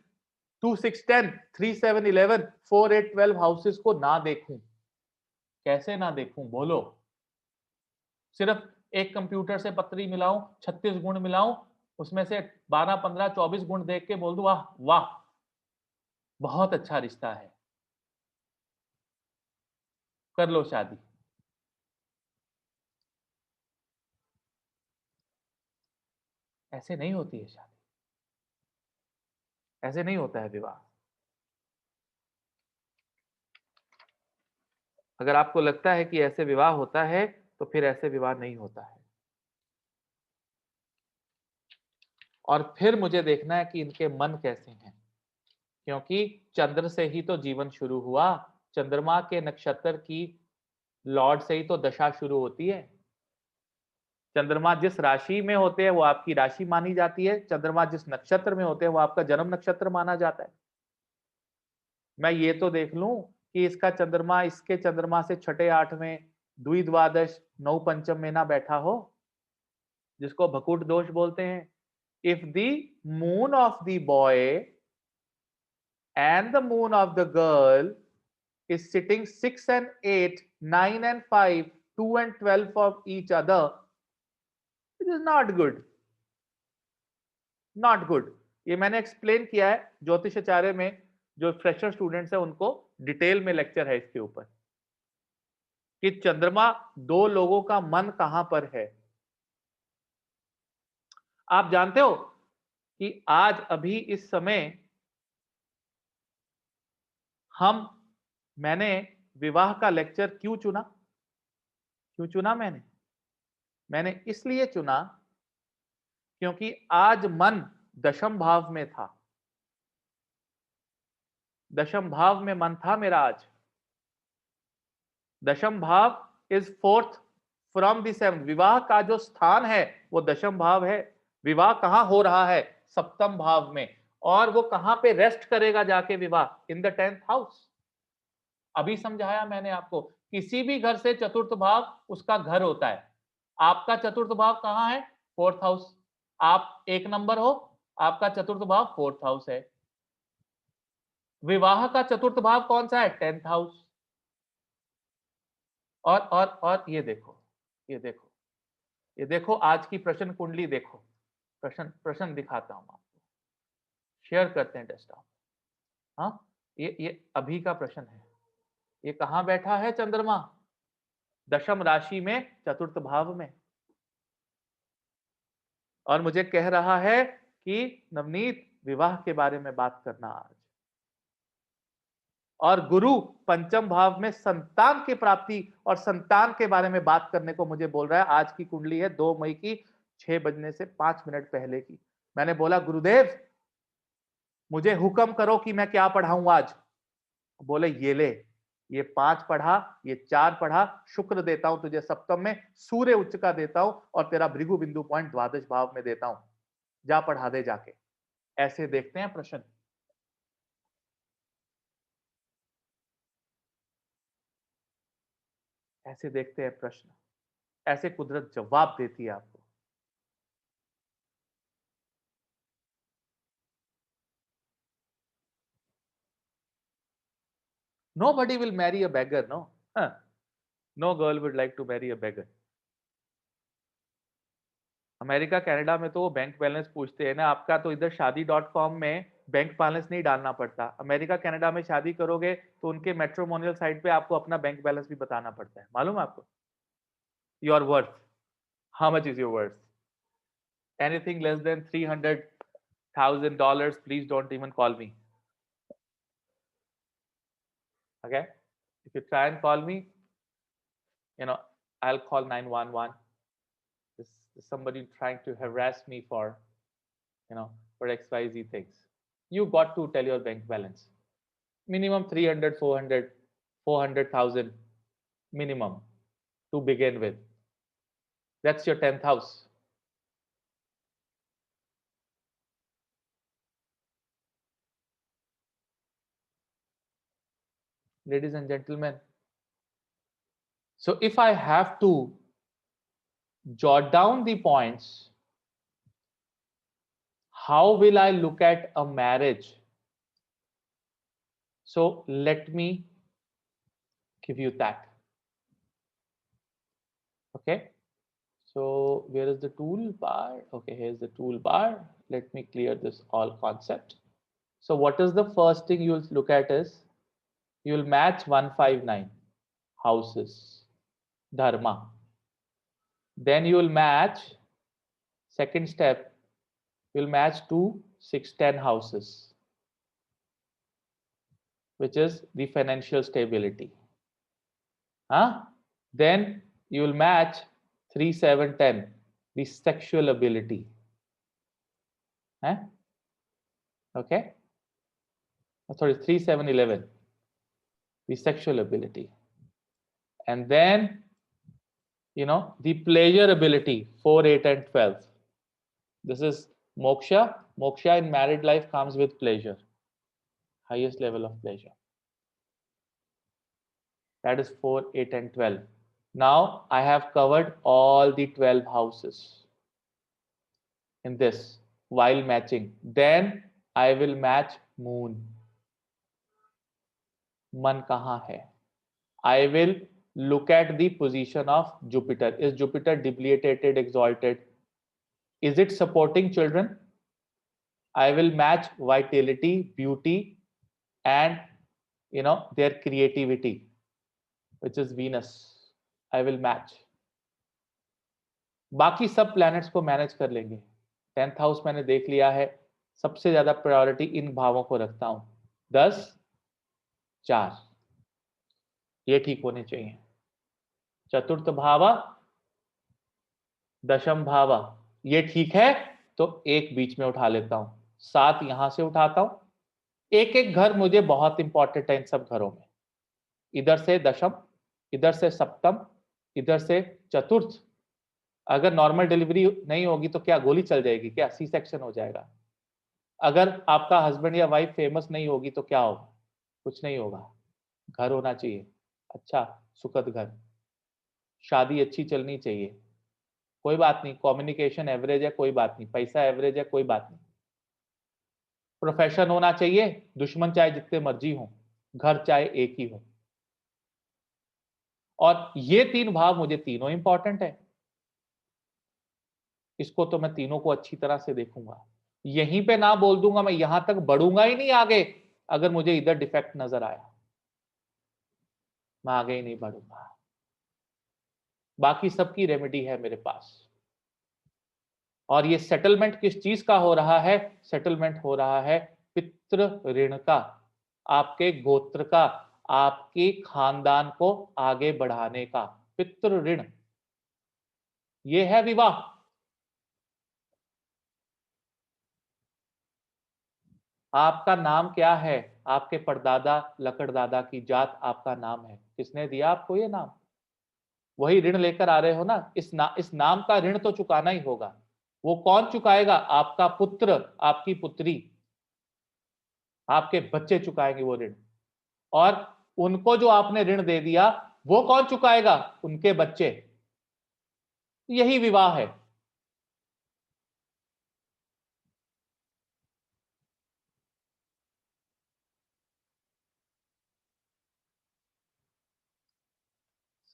2610, 3711, 4812 हाउसेस को ना देखूं? कैसे ना देखूं बोलो? सिर्फ एक कंप्यूटर से पत्री मिलाऊं, 36 गुण मिलाऊं, उसमें से 12, 15, 24 गुण देख के बोल दूं वाह वाह, बहुत अच्छा रिश्ता है, कर लो शादी। ऐसे नहीं होती है शादी, ऐसे नहीं होता है विवाह। अगर आपको लगता है कि ऐसे विवाह होता है तो फिर ऐसे विवाह नहीं होता है। और फिर मुझे देखना है कि इनके मन कैसे हैं, क्योंकि चंद्र से ही तो जीवन शुरू हुआ, चंद्रमा के नक्षत्र की लॉर्ड से ही तो दशा शुरू होती है। चंद्रमा जिस राशि में होते हैं वो आपकी राशि मानी जाती है, चंद्रमा जिस नक्षत्र में होते हैं वो आपका जन्म नक्षत्र माना जाता है। मैं ये तो देख लूं कि इसका चंद्रमा इसके चंद्रमा से 6, 8 में, द्विद्वादश, 9 पंचम में ना बैठा हो, जिसको भकुट दोष बोलते हैं। If the moon of the boy and the moon of the girl is sitting 6 and 8, 9 and 5, 2 and 12 of each other, it is not good. Not good. ये मैंने एक्सप्लेन किया है ज्योतिषाचार्य में, जो फ्रेशर स्टूडेंट्स है उनको डिटेल में लेक्चर है इसके ऊपर, कि चंद्रमा 2 लोगों का मन कहां पर है। आप जानते हो कि आज अभी इस समय मैंने विवाह का लेक्चर क्यों चुना? मैंने इसलिए चुना क्योंकि आज मन दशम भाव में था। दशम भाव में मन था मेरा आज। दशम भाव is 4th from the 7th। विवाह का जो स्थान है वो दशम भाव है। विवाह कहां हो रहा है? 7th भाव में। और वो कहां पे रेस्ट करेगा जाके विवाह? In the 10th house. अभी समझाया मैंने आपको, किसी भी घर से चतुर्थ भाव उसका घर होता है। आपका चतुर्थ भाव कहां है? 4th house. आप 1 नंबर हो, आपका चतुर्थ भाव 4th हाउस है। विवाह का चतुर्थ भाव कौन सा है? 10th house. और ये देखो आज की प्रश्न कुंडली देखो। प्रश्न दिखाता हूं आपको, शेयर करते हैं डेस्कटॉप। हाँ, ये अभी का प्रश्न है। ये कहां बैठा है चंद्रमा? दशम राशि में, चतुर्थ भाव में। और मुझे कह रहा है कि नवनीत विवाह के बारे में बात करना आज। और गुरु पंचम भाव में संतान की प्राप्ति और संतान के बारे में बात करने को मुझे बोल रहा है। आज की कुंडली है 2 मई की, 6 बजने से 5 मिनट पहले की। मैंने बोला गुरुदेव मुझे हुक्म करो कि मैं क्या पढ़ाऊं आज। बोले ये ले, ये 5 पढ़ा, ये 4 पढ़ा, शुक्र देता हूं तुझे सप्तम में, सूर्य उच्च का देता हूं, और तेरा भृगु बिंदु पॉइंट द्वादश भाव में देता हूं, जा पढ़ा दे जाके। ऐसे देखते हैं प्रश्न। ऐसे देखते हैं प्रश्न, ऐसे कुदरत जवाब देती है आपको। Nobody will marry a beggar, no? No girl would like to marry a beggar. America Canada में तो वो बैंक बैलेंस पूछते हैं ना, आपका तो इधर शादी.com में बैंक बैलेंस नहीं डालना पड़ता, अमेरिका कनाडा में शादी करोगे तो उनके मैट्रिमोनियल साइट पे आपको अपना बैंक बैलेंस भी बताना पड़ता है, मालूम है आपको? Your worth, how much is your worth? Anything less than $300,000, please don't even call me. Okay, if you try and call me, I'll call 911. There's somebody trying to harass me for for XYZ things. You got to tell your bank balance. Minimum 300, 400, 400,000 minimum to begin with. That's your 10th house. Ladies and gentlemen, so if I have to jot down the points, how will I look at a marriage? So let me give you that. Okay, so where is the toolbar? Okay, here's the toolbar. Let me clear this all concept. So what is the first thing you'll look at is you'll match 159 houses, dharma. Then you will match, second step, you'll match 2 6 10 houses, which is the financial stability. Then you will match 3 7 10, the sexual ability. Okay, sorry, 3 7 11, the sexual ability. And then the pleasure ability, 4 8 and 12. This is moksha. Moksha in married life comes with pleasure, highest level of pleasure. That is 4 8 and 12. Now I have covered all the 12 houses in this while matching. Then I will match moon. Man kahan hai? I will look at the position of Jupiter. Is Jupiter debilitated, exalted? Is it supporting children? I will match vitality, beauty, and their creativity, which is Venus. I will match. बाकी सब प्लैनेट्स को मैनेज कर लेंगे. 10th हाउस मैंने देख लिया है, सबसे ज्यादा प्रायोरिटी इन भावों को रखता हूं. 10 4 ये ठीक होने चाहिए. चतुर्थ भावा, दशम भावा ये ठीक है, तो एक बीच में उठा लेता हूं. 7 यहां से उठाता हूं. एक एक घर मुझे बहुत इंपॉर्टेंट है इन सब घरों में. इधर से दशम, इधर से सप्तम, इधर से चतुर्थ. अगर नॉर्मल डिलीवरी नहीं होगी तो क्या गोली चल जाएगी? क्या सी सेक्शन हो जाएगा? अगर आपका हस्बैंड या वाइफ फेमस नहीं होगी तो क्या होगा? कुछ नहीं होगा. घर होना चाहिए अच्छा, सुखद घर. शादी अच्छी चलनी चाहिए, कोई बात नहीं. कम्युनिकेशन एवरेज है, कोई बात नहीं. पैसा एवरेज है, कोई बात नहीं. प्रोफेशन होना चाहिए, दुश्मन चाहे जितने मर्जी हो, घर चाहे एक ही हो. और ये 3 भाव मुझे तीनों इंपॉर्टेंट है. इसको तो मैं तीनों को अच्छी तरह से देखूंगा. यहीं पे ना बोल दूंगा, मैं यहां तक बढ़ूंगा ही नहीं आगे अगर मुझे इधर डिफेक्ट नजर आया. मैं आगे ही नहीं बढ़ूंगा. बाकी सबकी रेमेडी है मेरे पास. और ये सेटलमेंट किस चीज का हो रहा है? सेटलमेंट हो रहा है पितृ ऋण का, आपके गोत्र का, आपके खानदान को आगे बढ़ाने का. पितृ ऋण, ये है विवाह. आपका नाम क्या है? आपके परदादा लकड़दादा की जात आपका नाम है. किसने दिया आपको ये नाम? वही ऋण लेकर आ रहे हो ना. इस नाम का ऋण तो चुकाना ही होगा. वो कौन चुकाएगा? आपका पुत्र, आपकी पुत्री, आपके बच्चे चुकाएंगे वो ऋण. और उनको जो आपने ऋण दे दिया वो कौन चुकाएगा? उनके बच्चे. यही विवाह है.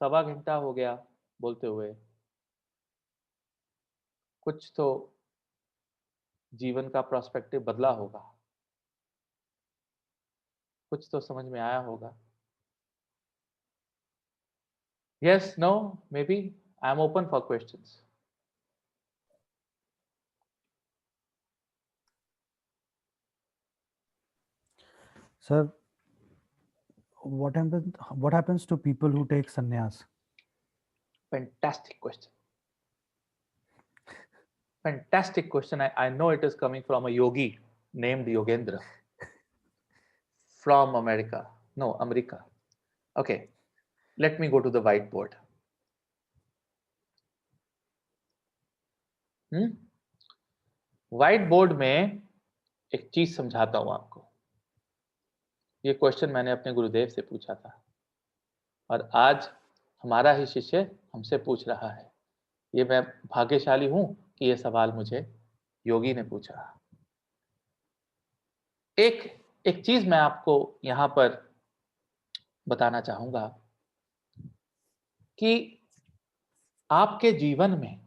सवा घंटा हो गया बोलते हुए। कुछ तो जीवन का पर्सपेक्टिव बदला होगा, कुछ तो समझ में आया होगा। Yes, no, maybe, I am open for questions. Sir, what happens to people who take sannyas? Fantastic question. Fantastic question. I know it is coming from a yogi named Yogendra from America. No, America. Okay, let me go to the whiteboard. White board में एक चीज समझाता हूं आपको। ये क्वेश्चन मैंने अपने गुरुदेव से पूछा था और आज हमारा ही शिष्य हमसे पूछ रहा है। ये मैं भाग्यशाली हूं कि ये सवाल मुझे योगी ने पूछा। एक चीज मैं आपको यहां पर बताना चाहूंगा कि आपके जीवन में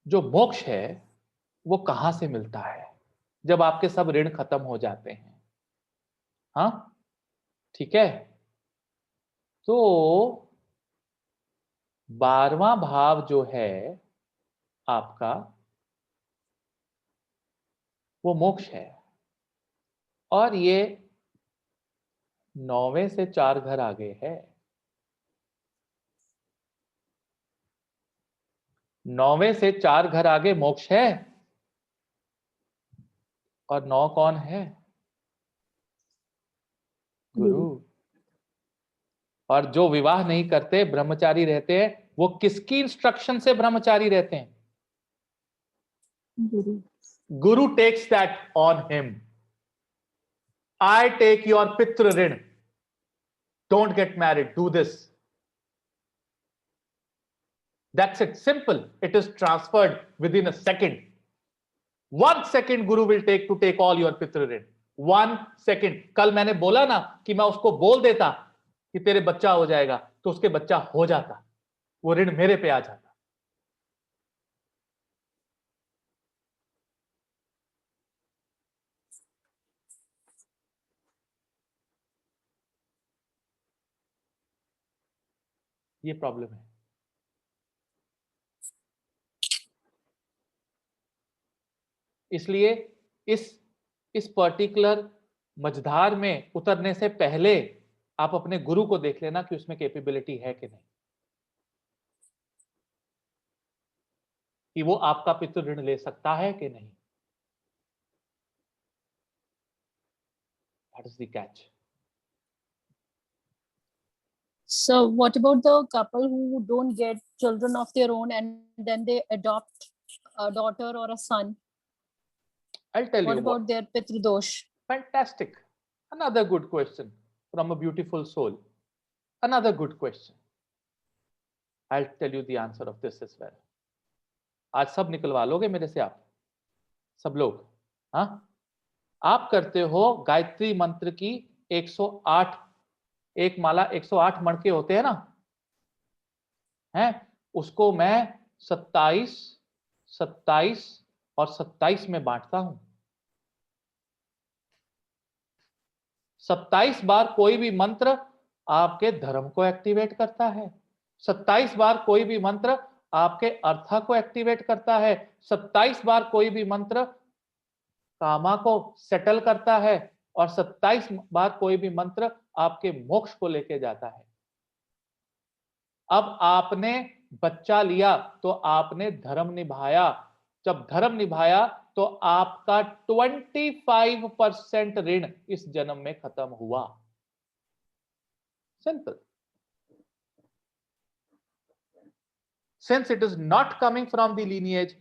जो मोक्ष है वो कहां से मिलता है? जब आपके सब ऋण खत्म हो जाते हैं। हाँ, ठीक है। तो 12वां भाव जो है आपका, वो मोक्ष है और ये 9वें से 4 घर आगे है। 9वें से 4 घर आगे मोक्ष है और 9 कौन है? गुरु। और जो विवाह नहीं करते, ब्रह्मचारी रहते हैं, वो किसकी इंस्ट्रक्शन से ब्रह्मचारी रहते हैं? गुरु takes that on him. I take your pitra rin. Don't get married. Do this. That's it. Simple. It is transferred within a second. 1 second Guru will take to take all your pitra rin. 1 second. कल मैंने बोला ना कि मैं उसको बोल देता कि तेरे बच्चा हो जाएगा, तो उसके बच्चा हो जाता, वो ऋण मेरे पे आ जाता। ये प्रॉब्लम है। इसलिए इस पर्टिकुलर मझधार में उतरने से पहले आप अपने गुरु को देख लेना कि उसमें कैपेबिलिटी है कि नहीं, कि वो आपका पितृ ऋण ले सकता है कि नहीं। That is the catch. So what about the couple who don't get children of their own and then they adopt a daughter or a son? I'll tell you What about their Pitridosh? Fantastic. Another good question from a beautiful soul. Another good question. I'll tell you the answer of this as well. आज सब निकलवा लोगे मेरे से आप सब लोग। हाँ, आप करते हो गायत्री मंत्र की 108, एक माला 108 मणके होते हैं ना, हैं, उसको मैं 27, 27 और 27 में बांटता हूं। 27 बार कोई भी मंत्र आपके धर्म को एक्टिवेट करता है, 27 बार कोई भी मंत्र आपके अर्थ को एक्टिवेट करता है, 27 बार कोई भी मंत्र कामा को सेटल करता है और 27 बार कोई भी मंत्र आपके मोक्ष को लेके जाता है। अब आपने बच्चा लिया तो आपने धर्म निभाया। जब धर्म निभाया तो आपका 25% ऋण इस जन्म में खत्म हुआ। Simple. Since it is not coming from the lineage,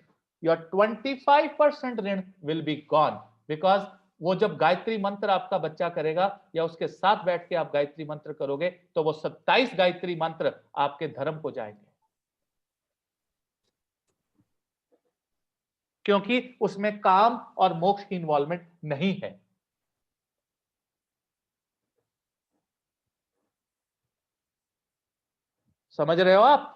your 25% ऋण will be gone, because वो जब गायत्री मंत्र आपका बच्चा करेगा या उसके साथ बैठ के आप गायत्री मंत्र करोगे तो वो 27 गायत्री मंत्र आपके धर्म को जाएंगे, क्योंकि उसमें काम और मोक्ष की इन्वॉल्वमेंट नहीं है। समझ रहे हो आप?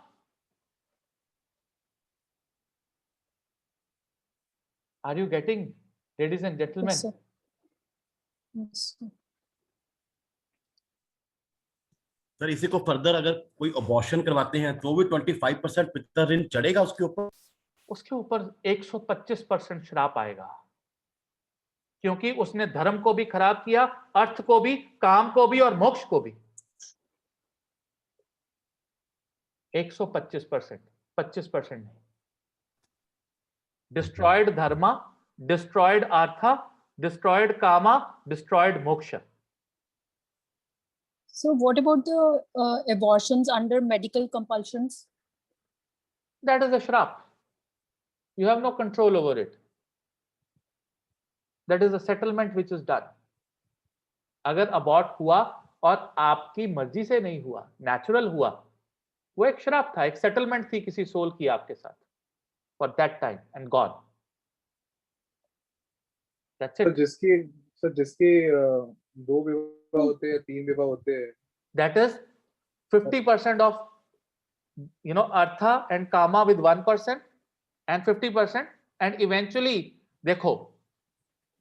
Are you getting, ladies and gentlemen? Yes, sir. Yes, sir. Sir इसी को फर्दर अगर कोई अबॉर्शन करवाते हैं तो भी 25% पितृ ऋण चढ़ेगा उसके ऊपर? उसके ऊपर 125% श्राप आएगा, क्योंकि उसने धर्म को भी खराब किया, अर्थ को भी, काम को भी और मोक्ष को भी। 125%, 25% नहीं। डिस्ट्रॉयड धर्मा, डिस्ट्रॉयड अर्था, डिस्ट्रॉयड कामा, डिस्ट्रॉयड मोक्ष। So what about the abortions under medical compulsions? That is a shrap. You have no control over it. That is a settlement which is done. अगर अबॉर्ट हुआ और आपकी मर्जी से नहीं हुआ, नेचुरल हुआ, वो एक श्राप था, एक सेटलमेंट थी किसी सोल की आपके साथ for that time and gone. That's it. जिसकी 2 विवाह होते हैं, 3 विवाह होते हैं, दैट इज 50% ऑफ अर्था एंड कामा विद 1% एंड 50% एंड इवेंचुअली देखो,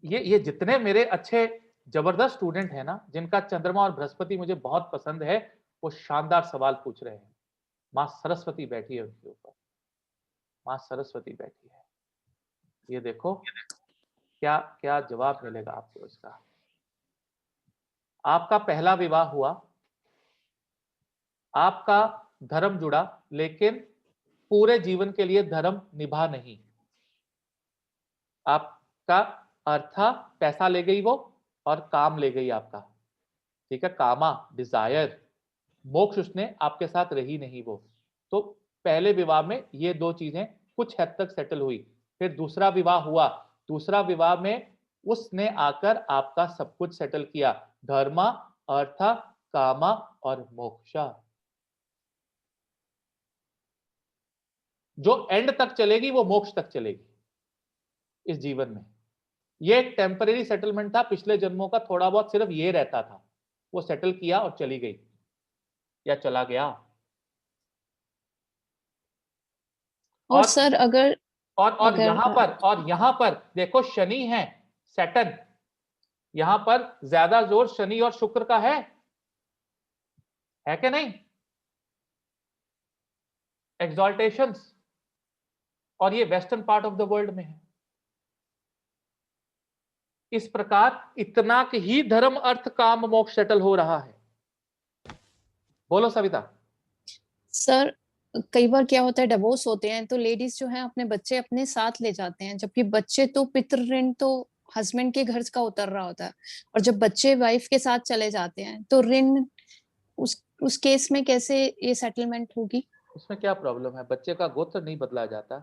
ये जितने मेरे अच्छे जबरदस्त स्टूडेंट है ना, जिनका चंद्रमा और बृहस्पति मुझे बहुत पसंद है, वो शानदार सवाल पूछ रहे हैं। माँ सरस्वती बैठी है उनके ऊपर, माँ सरस्वती बैठी है। ये देखो क्या क्या जवाब मिलेगा आपको इसका। आपका पहला विवाह हुआ, आपका धर्म जुड़ा, लेकिन पूरे जीवन के लिए धर्म निभा नहीं। आपका अर्था पैसा ले गई वो, और काम ले गई आपका, ठीक है, कामा डिजायर, मोक्ष उसने आपके साथ रही नहीं वो। तो पहले विवाह में ये 2 चीजें कुछ हद तक सेटल हुई। फिर दूसरा विवाह हुआ, दूसरा विवाह में उसने आकर आपका सब कुछ सेटल किया, धर्मा, अर्था, कामा और मोक्षा। जो एंड तक चलेगी वो मोक्ष तक चलेगी इस जीवन में। ये एक टेम्परेरी सेटलमेंट था, पिछले जन्मों का थोड़ा बहुत सिर्फ ये रहता था, वो सेटल किया और चली गई या चला गया। और सर अगर और यहां पर देखो शनि है, सैटर्न, यहां पर ज्यादा जोर शनि और शुक्र का है कि नहीं? एक्सॉल्टेशंस, और ये western part of the world में है। इस प्रकार इतना ही धर्म, अर्थ, काम, मोक्ष सेटल हो रहा है। बोलो सविता। सर कई बार क्या होता है, डिवोर्स होते हैं तो लेडीज जो है अपने बच्चे अपने साथ ले जाते हैं, जबकि बच्चे तो पितृ ऋण तो हस्बैंड के घर का उतर रहा होता है, और जब बच्चे वाइफ के साथ चले जाते हैं तो ऋण उस केस में कैसे ये सेटलमेंट होगी? उसमें क्या प्रॉब्लम है? बच्चे का गोत्र नहीं बदला जाता,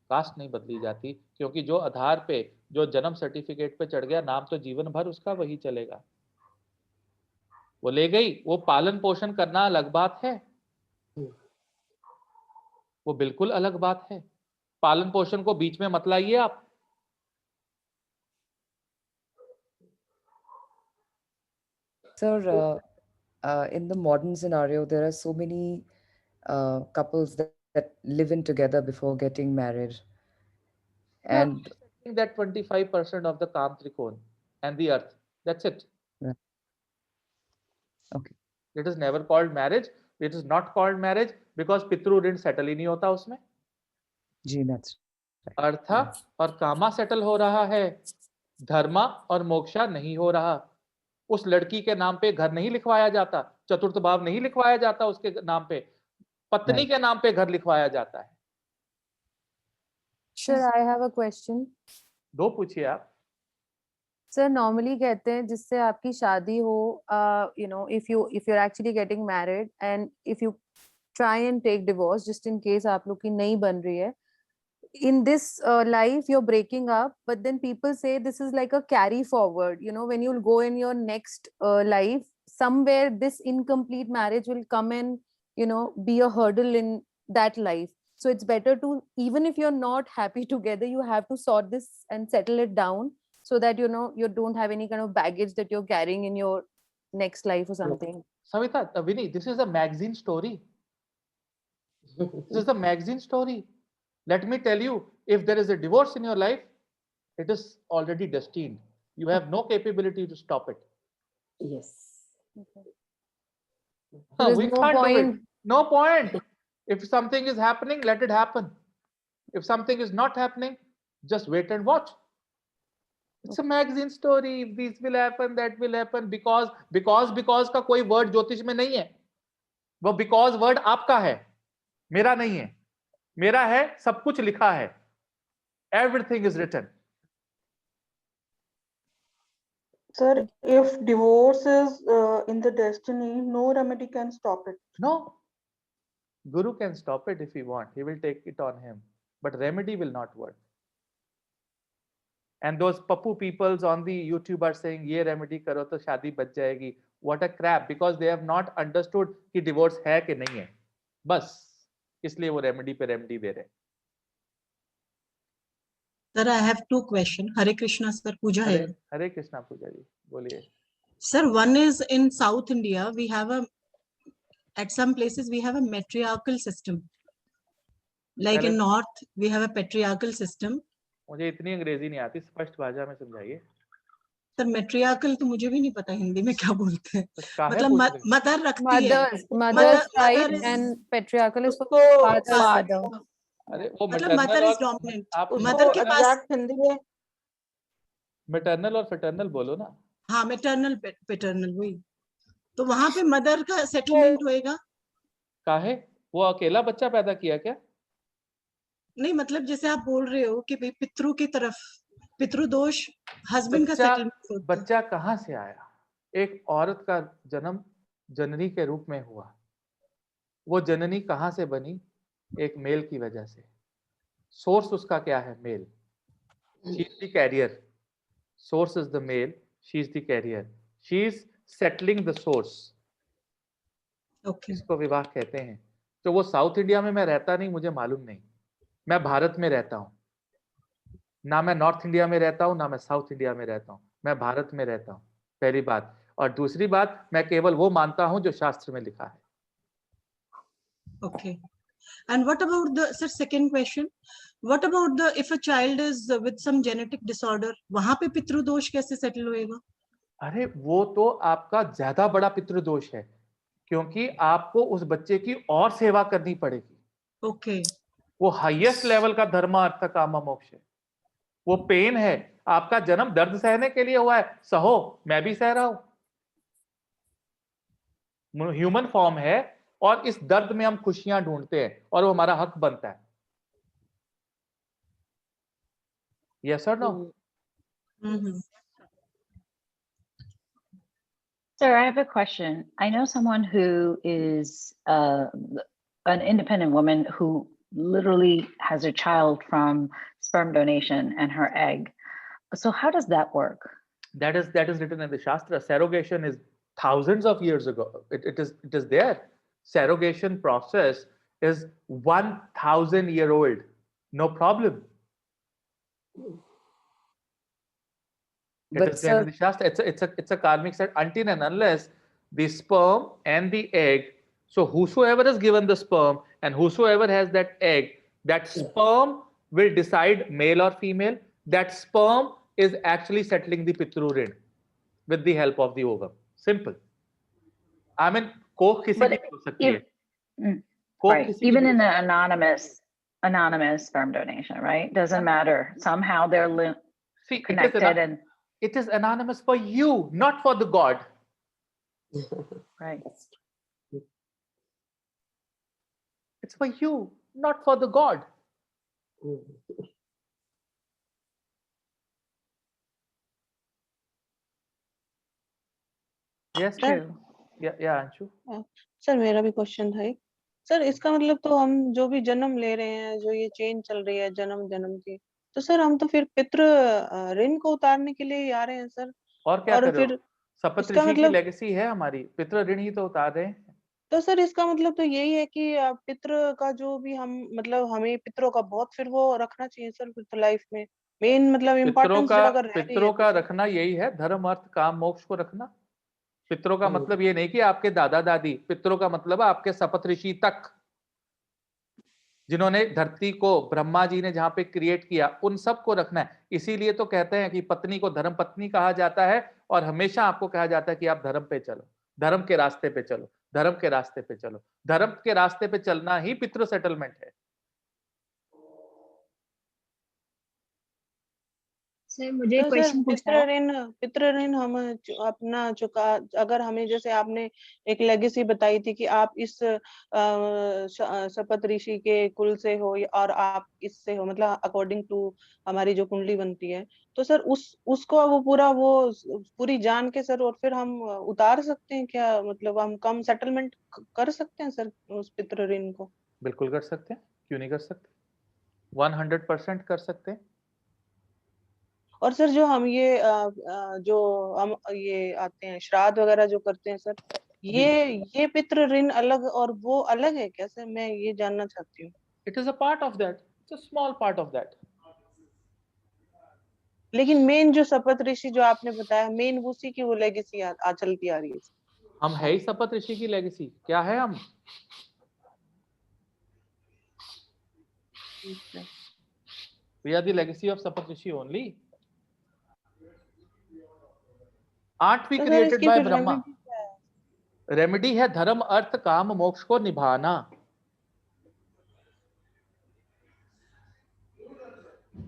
कास्ट नहीं बदली जाती, क्योंकि जो आधार पे, जो जन्म सर्टिफिकेट पे चढ़ गया नाम, तो जीवन भर उसका वही चलेगा। वो ले गई, वो पालन पोषण करना अलग बात है, वो बिल्कुल अलग बात है। पालन पोषण को बीच में मत लाइए आप। Sir, in the modern scenario, there are so many couples that live in together before getting married. And I think that 25% of the Kam Trikon and the earth, that's it. Yeah. Okay. It is never called marriage. It is not called marriage because Pitru ऋण settle ही नहीं होता उसमें। जी, that's right. अर्था और कामा सेटल हो रहा है, धर्मा और मोक्षा नहीं हो रहा। उस लड़की के नाम पे घर नहीं लिखवाया जाता, चतुर्थ भाव नहीं लिखवाया जाता उसके नाम पे, पत्नी के नाम पे घर लिखवाया जाता है। Sir, I have a question. 2 पूछिए आप। सर नॉर्मली कहते हैं जिससे आपकी शादी हो, if you're actually getting married and if you try and take divorce just in case आप लोग की नहीं बन रही है, in this life you're breaking up, but then people say this is like a carry forward, when you'll go in your next life, somewhere this incomplete marriage will come and be a hurdle in that life. So it's better to, even if you're not happy together, you have to sort this and settle it down, so that you don't have any kind of baggage that you're carrying in your next life or something. Savita, Vinny, this is a magazine story. This is a magazine story. Let me tell you, if there is a divorce in your life, it is already destined. You have no capability to stop it. Yes. There is We no can't do it. point. No point. If something is happening, let it happen. If something is not happening, just wait and watch. It's a magazine story. This will happen, that will happen, because का कोई word ज्योतिष में नहीं है. वो because word आपका है, मेरा नहीं है. मेरा है, सब कुछ लिखा है. Everything is written. Sir, if divorce is in the destiny, no remedy can stop it. No. Guru can stop it if he want. He will take it on him. But remedy will not work. And those papu peoples on the YouTube are saying, "Ye remedy karo to shadi bach jayegi." What a crap! Because they have not understood कि divorce है कि नहीं है. बस इसलिए वो remedy पे remedy दे रहे हैं. Sir, I have two questions. Hare Krishna, sir. Puja hai. हरे कृष्णा पूजा जी, बोलिए. Sir, one is in South India, we have at some places we have a matriarchal system. Like in North, we have a patriarchal system. मुझे इतनी अंग्रेजी नहीं आती, स्पष्ट भाषा में समझाइए. सर मेट्रियार्कल तो मुझे भी नहीं पता हिंदी में क्या बोलते हैं. मतलब मदर रखती है. Mother's right and patriarchal is for father. अरे वो मतलब मदर इज डोमिनेंट. मदर के पास हिंदी में मैटरनल और पैटर्नल बोलो ना. हाँ, मैटरनल पैटर्नल वही. तो वहां पे मदर का सेटलमेंट होएगा. काहे? वो अकेला बच्चा पैदा किया क्या? नहीं, मतलब जैसे आप बोल रहे हो कि भाई पितृ की तरफ पितृदोष हस्बैंड का सेटलमेंट होता. बच्चा कहाँ से आया? एक औरत का जन्म जननी के रूप में हुआ. वो जननी कहाँ से बनी? एक मेल की वजह से. सोर्स उसका क्या है? Male. She is the carrier. Source is the male, she is the carrier. She is settling the source. इसको विवाह कहते हैं. तो वो साउथ इंडिया में मैं रहता नहीं, मुझे मालूम नहीं. मैं भारत में रहता हूँ ना. मैं नॉर्थ इंडिया में रहता हूँ ना मैं साउथ इंडिया में रहता हूँ. मैं भारत में रहता हूँ, पहली बात. और दूसरी बात, मैं केवल वो मानता हूँ जो शास्त्र में लिखा है. Okay. And what about the sir second question? What about the if a child is with some genetic disorder? वहाँ पे पितृदोष कैसे सेटल होएगा? अरे वो तो आपका ज्यादा बड़ा पितृदोष है, क्योंकि आपको उस बच्चे की और सेवा करनी पड़ेगी. Okay. वो हाईएस्ट लेवल का धर्म अर्थ काम मोक्ष है. वो पेन है. आपका जन्म दर्द सहने के लिए हुआ है. सहो, मैं भी सह रहा हूं. ह्यूमन फॉर्म है और इस दर्द में हम खुशियां ढूंढते हैं और वो हमारा हक बनता है. यस और no? Sir, I have a question. I know someone who is an independent woman who literally has a child from sperm donation and her egg. So how does that work? That is written in the Shastra. Surrogation is thousands of years ago. It is there. Surrogation process is 1,000-year-old. No problem. It is there in the Shastra. It's a karmic set until and unless the sperm and the egg. So whosoever is given the sperm and whosoever has that egg, that sperm will decide male or female. That sperm is actually settling the pitru rin with the help of the ovum. Simple. I mean, कोख किसी की हो सकती है. Right. Even in the anonymous sperm donation, right? Doesn't matter. Somehow they're connected. It is anonymous for you, not for the God. Right. It's for you, not for the God. Yes, sir. Yeah, Anshu. Sir मेरा भी क्वेश्चन था एक. सर इसका मतलब तो हम जो भी जन्म ले रहे हैं, जो ये चेंज चल रही है जन्म की, तो सर हम तो फिर पितृ ऋण को उतारने के लिए ही आ रहे हैं सर. और क्या करो? फिर सप्तऋषि की लेगेसी है हमारी. पितृ ऋण ही तो उतार रहे हैं. तो सर इसका मतलब तो यही है कि पितृ का जो भी हम मतलब हमें पितरों का बहुत फिर वो रखना चाहिए सर फिर लाइफ में. मेन मतलब इम्पोर्टेंस अगर पितरों का रखना यही है, धर्म अर्थ काम मोक्ष को रखना. पितरों का मतलब ये नहीं कि आपके दादा दादी. पितरों का मतलब आपके सप्तऋषि तक. जिन्होंने धरती को ब्रह्मा जी ने जहां पे क्रिएट किया, उन सबको रखना है। इसीलिए तो कहते हैं कि पत्नी को धर्म पत्नी कहा जाता है, और हमेशा आपको कहा जाता है कि आप धर्म पे चलो, धर्म के रास्ते पे चलो, धर्म के रास्ते पे चलो। धर्म के रास्ते पे चलना ही पितृ सेटलमेंट है। सर मुझे तो सर क्वेश्चन पूछना है। पितृ ऋण हम अपना चुका, अगर हमें जैसे आपने एक लेगेसी बताई थी कि आप इस शपथ ऋषि के कुल से हो और आप इससे हो, मतलब अकॉर्डिंग टू हमारी जो कुंडली बनती है, तो सर उसको वो पूरी जान के सर और फिर हम उतार सकते हैं क्या? मतलब हम कम सेटलमेंट कर सकते हैं सर उस पितृ ऋण को? बिल्कुल कर सकते हैं, क्यों नहीं कर सकते, 100% कर सकते हैं। और सर जो हम जो हम ये आते हैं श्राद्ध वगैरह जो करते हैं सर, जी, ये पितृ ऋण अलग और वो अलग है क्या सर? मैं ये जानना चाहती हूँ। It is a part of that, it's a small part of that. लेकिन मेन जो शपथ ऋषि जो आपने बताया, मेन उसी की वो लेगेसी चलती आ रही है। हम है ही शपथ ऋषि की लेगेसी, क्या है हम? ठीक है। We are the legacy of शपथ ऋषि only. Aren't we तो सर created इसकी by फिर ब्रह्मा? रेमेडी क्या है? रेमेडी है धर्म अर्थ काम मोक्ष को निभाना।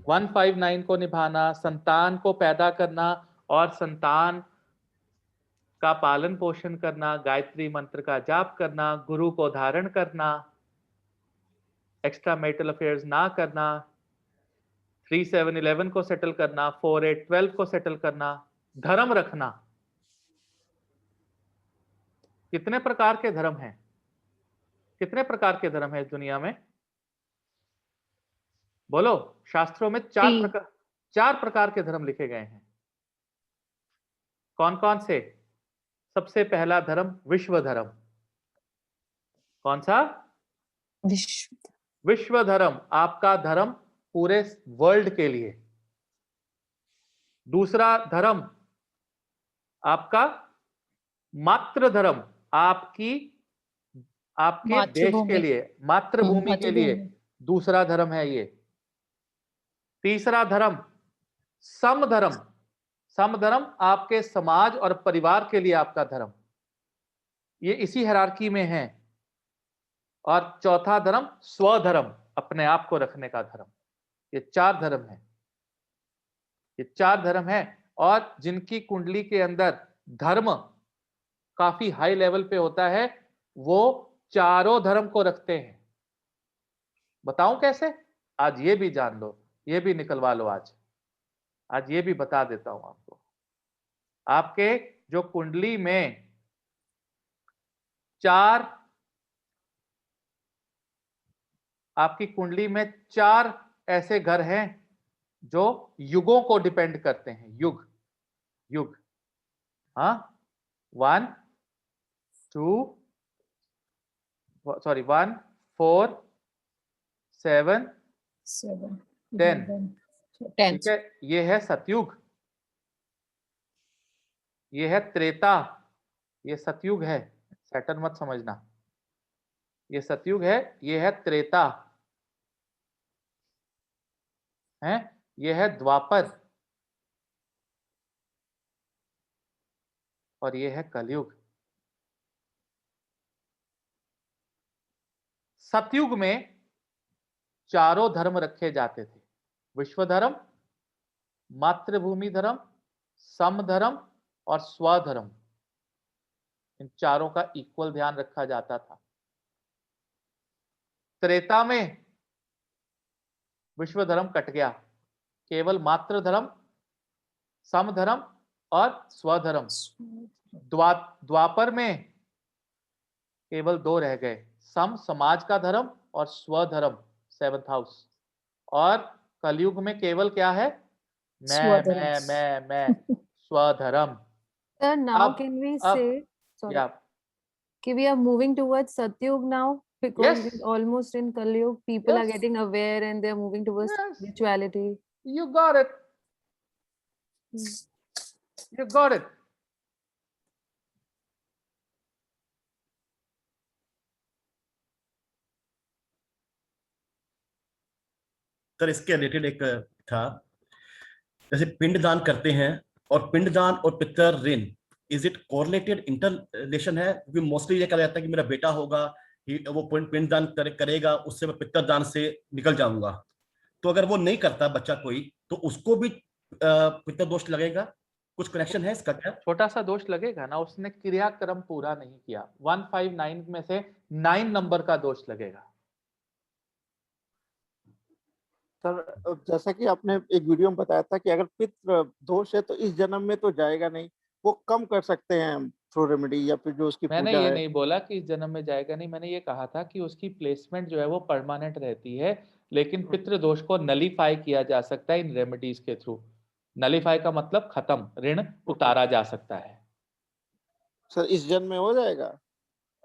159 को निभाना, संतान को पैदा करना और संतान का पालन पोषण करना, गायत्री मंत्र का जाप करना, गुरु को धारण करना, एक्स्ट्रा मैरिटल अफेयर्स ना करना, 3711 को सेटल करना, 4812 को सेटल करना, धर्म रखना। कितने प्रकार के धर्म हैं? कितने प्रकार के धर्म है इस दुनिया में? बोलो। शास्त्रों में चार प्रकार के धर्म लिखे गए हैं। कौन कौन से? सबसे पहला धर्म विश्व धर्म। कौन सा? विश्व धर्म, आपका धर्म पूरे वर्ल्ड के लिए। दूसरा धर्म आपका मातृ धर्म, आपके देश के लिए, मातृभूमि के लिए दूसरा धर्म है ये। तीसरा धर्म समधर्म, समधर्म आपके समाज और परिवार के लिए आपका धर्म, ये इसी हायरार्की में है। और चौथा धर्म स्वधर्म, अपने आप को रखने का धर्म। ये चार धर्म है, ये चार धर्म है। और जिनकी कुंडली के अंदर धर्म काफी हाई लेवल पे होता है, वो चारों धर्म को रखते हैं। बताऊं कैसे? आज ये भी जान लो, ये भी निकलवा लो। आज ये भी बता देता हूं आपको। आपके जो कुंडली में आपकी कुंडली में 4 ऐसे घर हैं जो युगों को डिपेंड करते हैं। युग, युग, हाँ, 1 4 7 10। ठीक है, ये है सतयुग, ये है त्रेता, ये सतयुग है, सैटर्न मत समझना, ये सतयुग है, ये है त्रेता है, ये है द्वापर, और ये है कलयुग। सतयुग में चारों धर्म रखे जाते थे, विश्व धर्म, मातृभूमि धर्म, समधर्म और स्वधर्म। इन चारों का इक्वल ध्यान रखा जाता था। त्रेता में विश्व धर्म कट गया, केवल मातृ धर्म, समधर्म और स्वधर्म। द्वापर में केवल 2 रह गए, सम समाज का धर्म और स्वधर्म 7th हाउस। और कलयुग में केवल क्या है? मैं स्वधर्म। Sir, now can we say, sorry, yeah, we are moving towards Satyug now, because yes, it's almost in Kalyug, people are yes, getting aware and they're moving towards yes, spirituality. you got it, you got it. Sir इसके रिलेटेड एक था, जैसे पिंडदान करते हैं और पिंडदान और पितृ ऋण, इज इट कोरिलेटेड इंटरलेशन है? क्योंकि मोस्टली ये कहा जाता है कि मेरा बेटा होगा, वो पिंडदान करेगा, उससे मैं पितृदान से निकल जाऊंगा। तो अगर वो नहीं करता बच्चा कोई, तो उसको भी पितृदोष लगेगा? कुछ कनेक्शन है इसका क्या? छोटा सा दोष लगेगा ना, उसने क्रियाक्रम पूरा नहीं किया। 159 में से 9 नंबर का दोष लगेगा। सर जैसा कि आपने एक वीडियो में बताया था कि अगर पितृ दोष है तो इस जन्म में तो जाएगा नहीं, वो कम कर सकते हैं थ्रू रेमेडी, या फिर जो उसकी मैंने पूजा ये है। नहीं बोला कि इस जन्म में जाएगा नहीं, मैंने ये कहा था कि उसकी प्लेसमेंट जो है वो परमानेंट रहती है, लेकिन पितृ दोष को नलीफाई किया जा सकता है इन रेमेडीज के थ्रू। नलीफाई का मतलब खत्म, ऋण उतारा जा सकता है। सर इस जन्म में हो जाएगा?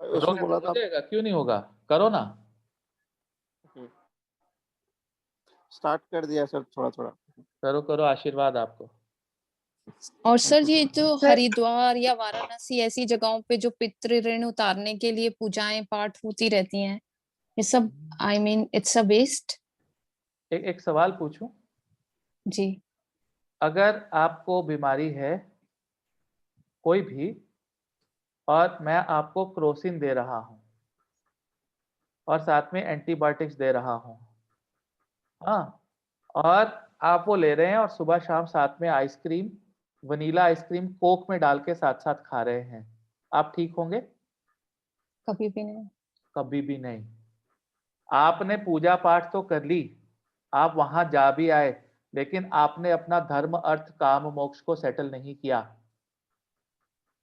उसमें करोगे बोला तो था हो जाएगा, क्यों नहीं होगा, करो ना। स्टार्ट कर दिया सर, थोड़ा थोड़ा करो करो, आशीर्वाद आपको। और सर ये जो हरिद्वार या वाराणसी ऐसी जगहों पे जो पितृ ऋण उतारने के लिए पूजाएं पाठ होती रहती हैं, ये सब I mean it's a waste? एक सवाल पूछूं? जी। अगर आपको बीमारी है कोई भी, और मैं आपको क्रोसिन दे रहा हूं और साथ में एंटीबायोटिक्स दे रहा हूं, हाँ, और आप वो ले रहे हैं और सुबह शाम साथ में आइसक्रीम, वनीला आइसक्रीम कोक में डाल के साथ साथ खा रहे हैं, आप ठीक होंगे? कभी भी नहीं। कभी भी नहीं। आपने पूजा पाठ तो कर ली, आप वहां जा भी आए, लेकिन आपने अपना धर्म अर्थ काम मोक्ष को सेटल नहीं किया।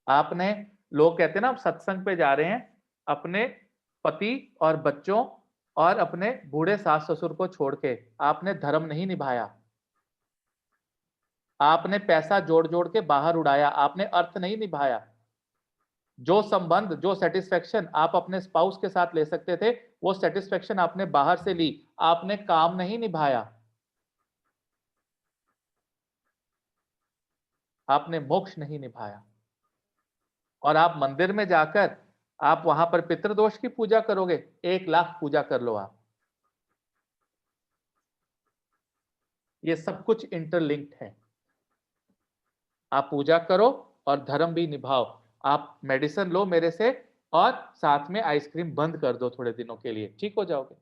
आपने, लोग कहते हैं ना, आप सत्संग पे जा रहे हैं, अपने पति और बच्चों और अपने बूढ़े सास ससुर को छोड़ के, आपने धर्म नहीं निभाया। आपने पैसा जोड़ जोड़ के बाहर उड़ाया, आपने अर्थ नहीं निभाया। जो संबंध, जो सेटिस्फेक्शन आप अपने स्पाउस के साथ ले सकते थे, वो सेटिस्फेक्शन आपने बाहर से ली, आपने काम नहीं निभाया। आपने मोक्ष नहीं निभाया। और आप मंदिर में जाकर आप वहां पर पितृदोष की पूजा करोगे, 1 लाख पूजा कर लो आप। ये सब कुछ इंटरलिंक्ड है। आप पूजा करो और धर्म भी निभाओ। आप मेडिसिन लो मेरे से और साथ में आइसक्रीम बंद कर दो थोड़े दिनों के लिए, ठीक हो जाओगे।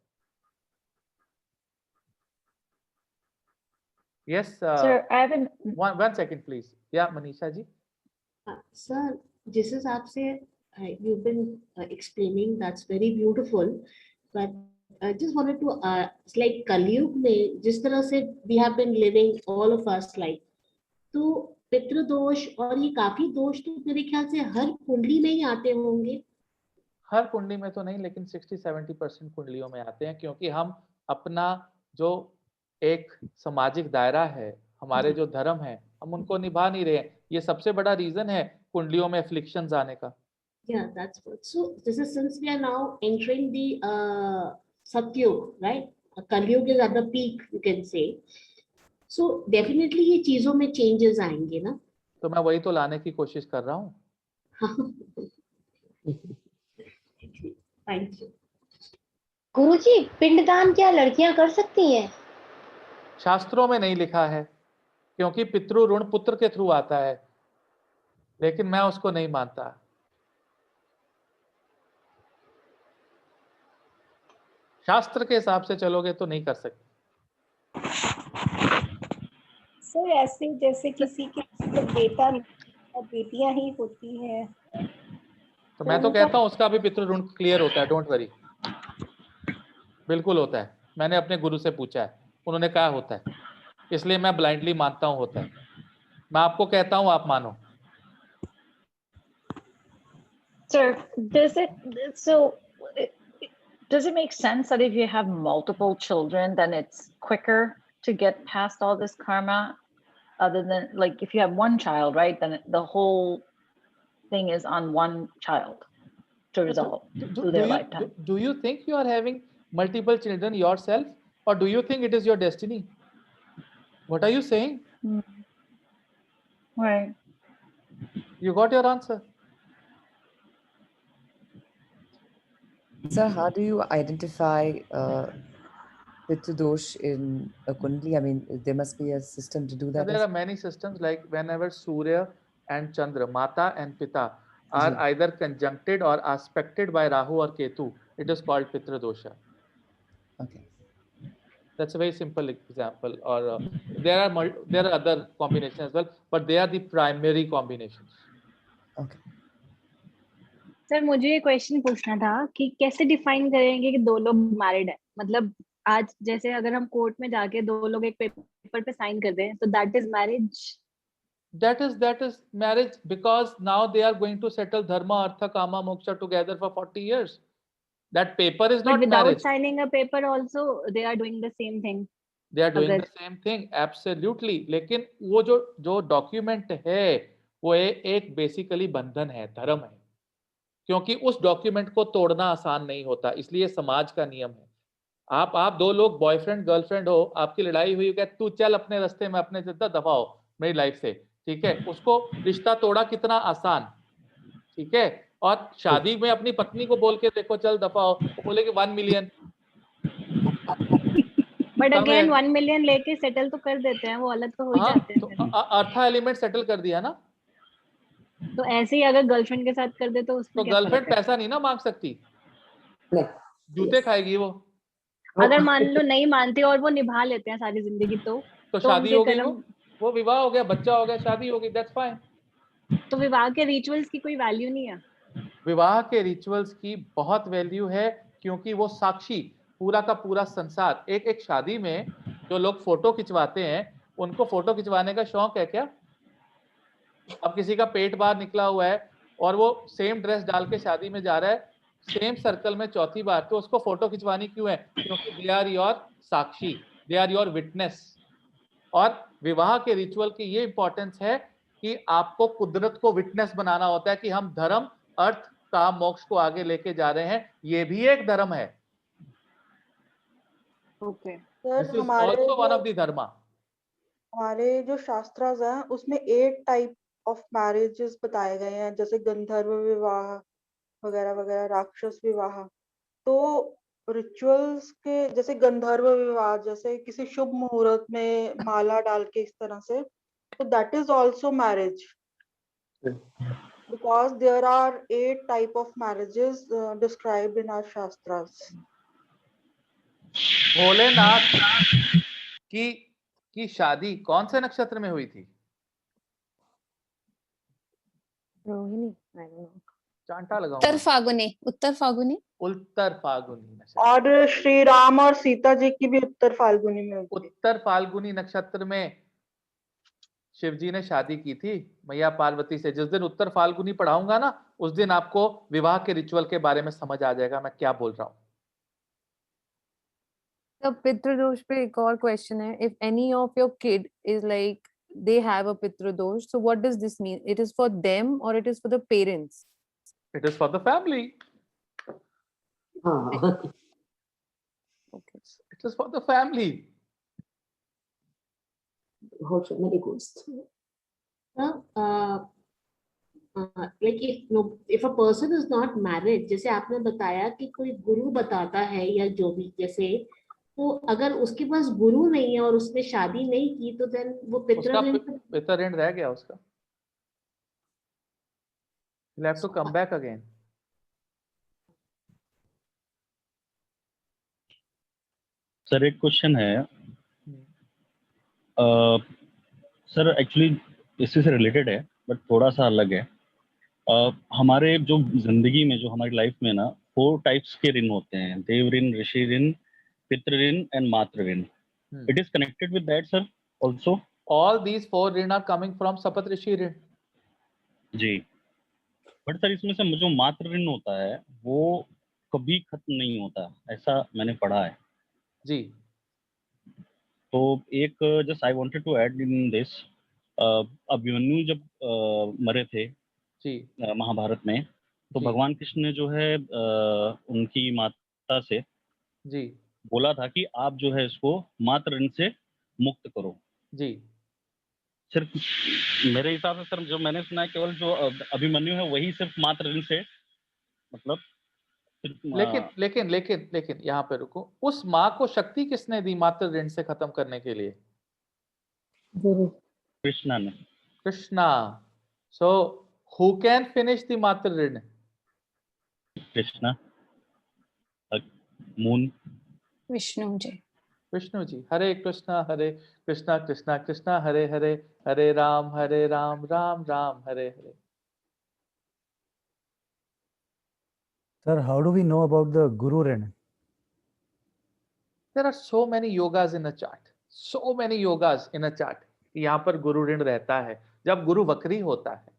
Yes Sir, I have an one second please. या मनीषा जी। सर जिस हिसाब से you've been explaining, that's very beautiful, but I just wanted to like कलयुग में जिस तरह से we have been living all of us like, तो पितृदोष और ये काफी दोष तो मेरे ख्याल से हर कुंडली में ही आते होंगे। हर कुंडली में तो नहीं, लेकिन 60-70% कुंडलियों में आते हैं, क्योंकि हम अपना जो एक सामाजिक दायरा है, हमारे जो धर्म है, हम उनको निभा नहीं रहे हैं। ये सबसे बड़ा रीजन है कुंडलियों में अफ्लिक्शंस आने का। Yeah, that's good. So this is since we are now entering the Satyug, right? Kalyug is at the peak, you can say. So definitely ये चीजों में changes आएंगे ना? तो मैं वही तो लाने की कोशिश कर रहा हूँ। Thank you. गुरुजी, पिंडदान क्या लड़कियां कर सकती हैं? शास्त्रों में नहीं लिखा है, क्योंकि पितृ ऋण पुत्र के थ्रू आता है, लेकिन मैं उसको नहीं मानता। शास्त्र के हिसाब से चलोगे तो नहीं कर सकते। सर ऐसे जैसे किसी के बेटा और बेटियां ही होती हैं, तो मैं तो कहता हूं उसका भी पितृ ऋण क्लियर होता है, डोंट वरी, बिल्कुल होता है। मैंने अपने गुरु से पूछा है, उन्होंने कहा होता है, इसलिए मैं ब्लाइंडली मानता हूं होता है। मैं आपको कहता हूं, आप मानो। Sir, does it make sense that if you have multiple children, then it's quicker to get past all this karma, other than like if you have one child, right? Then the whole thing is on one child to resolve through their lifetime. Do you think you are having multiple children yourself, or do you think it is your destiny? What are you saying? Right. You got your answer. Sir, how do you identify Pitta dosh in a kundli? I mean, there must be a system to do So that. there are many systems, like whenever Surya and Chandra, Mata and Pita, are either conjuncted or aspected by Rahu or Ketu, it is called Pitra dosha. Okay. That's a very simple example. Or there are other combinations as well, but they are the primary combinations. Okay. Sir मुझे ये क्वेश्चन पूछना था कि कैसे डिफाइन करेंगे कि दो लोग मैरिड है, मतलब आज जैसे अगर हम कोर्ट में जाके दो लोग एक पेपर पे साइन कर दें तो that is marriage? That is marriage, because now they are going to settle dharma, artha, kama, moksha together for 40 years. That paper is But not without marriage. signing a paper also they are doing the same thing. They are doing अगर the same thing, absolutely. लेकिन वो जो डॉक्यूमेंट है वो एक बेसिकली बंधन है, धर्म है, क्योंकि उस डॉक्यूमेंट को तोड़ना आसान नहीं होता, इसलिए समाज का नियम है। आप दो लोग बॉयफ्रेंड गर्लफ्रेंड हो, आपकी लड़ाई हुई, कहते तू चल अपने रास्ते में, अपने से दफा हो मेरी लाइफ से, ठीक है, उसको रिश्ता तोड़ा कितना आसान, ठीक है। और शादी में अपनी पत्नी को बोल के देखो चल दफा हो, वो बोलेगी 1 मिलियन। बट अगेन 1 मिलियन लेके सेटल तो कर देते हैं, वो अलग तो हो ही जाते हैं। तो अर्था एलिमेंट सेटल कर दिया ना। तो ऐसे ही अगर गर्लफ्रेंड के साथ कर दे तो उसमें क्या गर्लफ्रेंड फर्क है? पैसा नहीं ना मांग सकती, जूते खाएगी वो। अगर मान लो नहीं मानती और वो निभा लेते हैं सारी जिंदगी तो शादी उनके हो गई, कर्म। वो विवाह हो गया, बच्चा हो गया, शादी हो गई, दैट्स फाइन। तो विवाह के रिचुअल्स की कोई वैल्यू नहीं है? विवाह के रिचुअल्स की बहुत वैल्यू है, क्योंकि वो साक्षी, पूरा का पूरा संसार। एक शादी में जो लोग फोटो खिंचवाते हैं, उनको फोटो खिंचवाने का शौक है क्या? अब किसी का पेट बाहर निकला हुआ है और वो सेम ड्रेस डाल के शादी में जा रहा है, सेम सर्कल में चौथी बार, तो उसको फोटो खिंचवानी क्यों है? क्योंकि दे आर योर साक्षी, दे आर योर विटनेस। और विवाह के रिचुअल की ये इंपॉर्टेंस है कि आपको कुदरत को विटनेस बनाना होता है कि हम धर्म, अर्थ, काम, मोक्ष को आगे लेके जा रहे हैं, ये भी एक धर्म है। Okay this is also one of the धर्म। हमारे जो शास्त्रास हैं उसमें 8 टाइप ऑफ मैरिजेस बताए गए हैं, जैसे गंधर्व विवाह वगैरह वगैरह, राक्षस विवाह। तो रिचुअल्स के जैसे गंधर्व विवाह, जैसे किसी शुभ मुहूर्त में माला डाल के इस तरह से, तो that is also marriage, because there are 8 type of marriages described in our shastras. Bholenath की शादी कौन से नक्षत्र में हुई थी? Rohini, I don't know. चांटा लगाऊंगा। उत्तर फागुनी उत्तर फाल्गुनी नक्षत्र। और श्री राम और सीता जी की भी उत्तर फाल्गुनी में हुई थी। उत्तर फाल्गुनी नक्षत्र में शिव जी ने शादी की थी मैया पार्वती से। जिस दिन उत्तर फाल्गुनी पढ़ाऊंगा ना, उस दिन आपको विवाह के रिचुअल के बारे में समझ आ जाएगा मैं क्या बोल रहा हूँ। तो पितृ दोष पे एक और क्वेश्चन है, if any of your kid is like they have a पितृ दोष, so what does this mean? It is for them or it is for the parents? It is for the family. Okay. It is for the family. Like if a person is not married, जैसे आपने बताया कि कोई गुरु बताता है या जो भी, जैसे तो अगर उसके पास गुरु नहीं है और उसने शादी नहीं की तो देन वो पितृ ऋण रह गया उसका। You'll have to come back again. Sir एक क्वेश्चन है सर, एक्चुअली इसी से रिलेटेड है बट थोड़ा सा अलग है। हमारे जो जिंदगी में, जो हमारी लाइफ में ना 4 टाइप्स के ऋण होते हैं, देव ऋण, ऋषि ऋण, पितृ ऋण एंड मातृ ऋण। It is connected with that sir also? All these 4 ऋण are coming from सपत ऋषि ऋण। जी। बट सर इसमें से जो मातृ ऋण होता है वो कभी खत्म नहीं होता, ऐसा मैंने पढ़ा है। जी। तो एक just I wanted to add in this, Abhimanyu जब मरे थे जी महाभारत में, तो भगवान कृष्ण ने जो है उनकी माता से जी बोला था कि आप जो है इसको मातृ ऋण से मुक्त करो। जी। सिर्फ मेरे हिसाब से सर जो मैंने सुना है केवल जो अभिमन्यु है वही सिर्फ मातृ ऋण से मतलब लेकिन यहाँ पे रुको, उस माँ को शक्ति किसने दी मातृ ऋण से खत्म करने के लिए? गुरु कृष्णा ने। Krishna. So who can finish the मातृ ऋण? Krishna, moon, Vishnu ji. Vishnu ji. Hare Krishna Krishna Krishna Hare Hare, Hare Ram Ram Ram Hare Hare. Sir, how do we know about the Guru Rin? There are so many yogas in a chart. So many yogas in a chart. यहाँ पर गुरु ऋण रहता है जब गुरु वक्री होता है,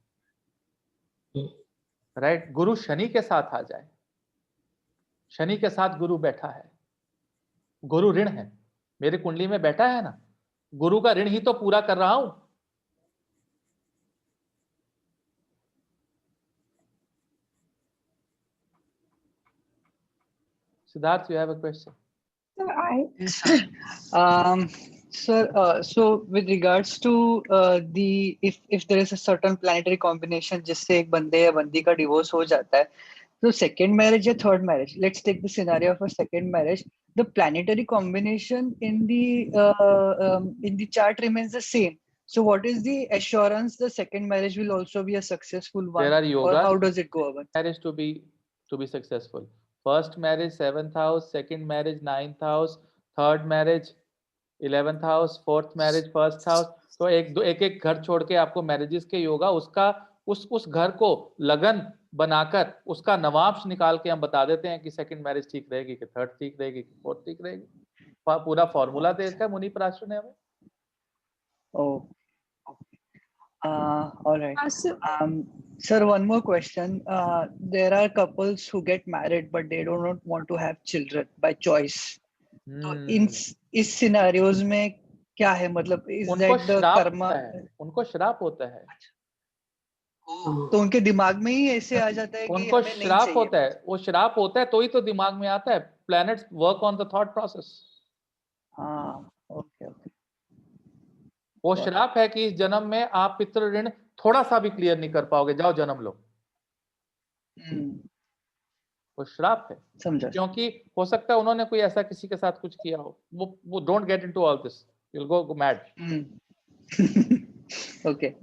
राइट? गुरु शनि के साथ आ जाए, शनि के साथ गुरु बैठा है, गुरु ऋण है, मेरी कुंडली में बैठा है ना, गुरु का ऋण ही तो पूरा कर रहा हूं. Siddharth, you have a question? So with regards to the if there is a certain planetary combination जिससे एक बंदे या बंदी का divorce हो जाता है, so second marriage या third marriage, let's take the scenario of a second marriage, the planetary combination in the chart remains the same. So what is the assurance the second marriage will also be a successful one? There are yogas. Or how does it go about? Marriage to be successful. First marriage 7th house, second marriage 9th house, third marriage 11th house, fourth marriage 1st house. तो एक घर छोड़ के आपको मैरिजेस के योगा, उसका उस घर को लगन बनाकर उसका नवांश निकाल के हम बता देते हैं कि सेकंड मैरिज ठीक रहेगी कि थर्ड ठीक रहेगी कि फोर्थ ठीक रहेगी. पूरा फॉर्मूला दे रखा है मुनि पराशर ने हमें. Oh. All right. Sir, one more question. There are couples who get married, but they do not want to have children by choice. So इस scenarios में क्या है, मतलब is that the karma? उनको श्राप होता है. तो उनके दिमाग में ही ऐसे आ जाता है कि उनको श्राप होता है. वो श्राप होता है तो ही तो दिमाग में आता है. Planets work on the thought process. हाँ, okay. वो श्राप है कि इस जन्म में आप पितृ ऋण थोड़ा सा भी क्लियर नहीं कर पाओगे, जाओ जन्म लो. वो श्राप है. समझा. क्योंकि हो सकता है उन्होंने कोई ऐसा किसी के साथ कुछ किया हो. वो don't get into all this, you will go mad. Okay.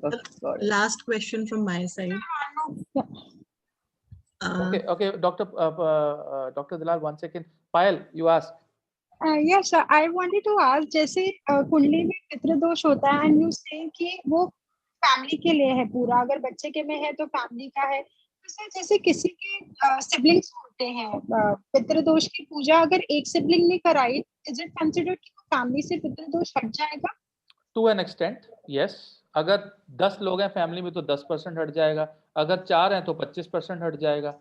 Last question from my side. Okay, Dr. Dalal, 1 second. Payal, you ask. Yes, sir. I wanted to ask, जैसे कुंडली में पितृदोष होता है and you say कि वो फैमिली के लिए है पूरा, अगर बच्चे के में है तो फैमिली का है. तो सर जैसे किसी के सिबलिंग्स होते हैं, पितृदोष की पूजा अगर एक सिबलिंग ने कराई, is it considered कि फैमिली से पितृदोष हट जाएगा? To an extent, yes. अगर 10 लोग हैं फैमिली में तो 10% हट जाएगा. अगर 4 हैं तो 25% हट जाएगा.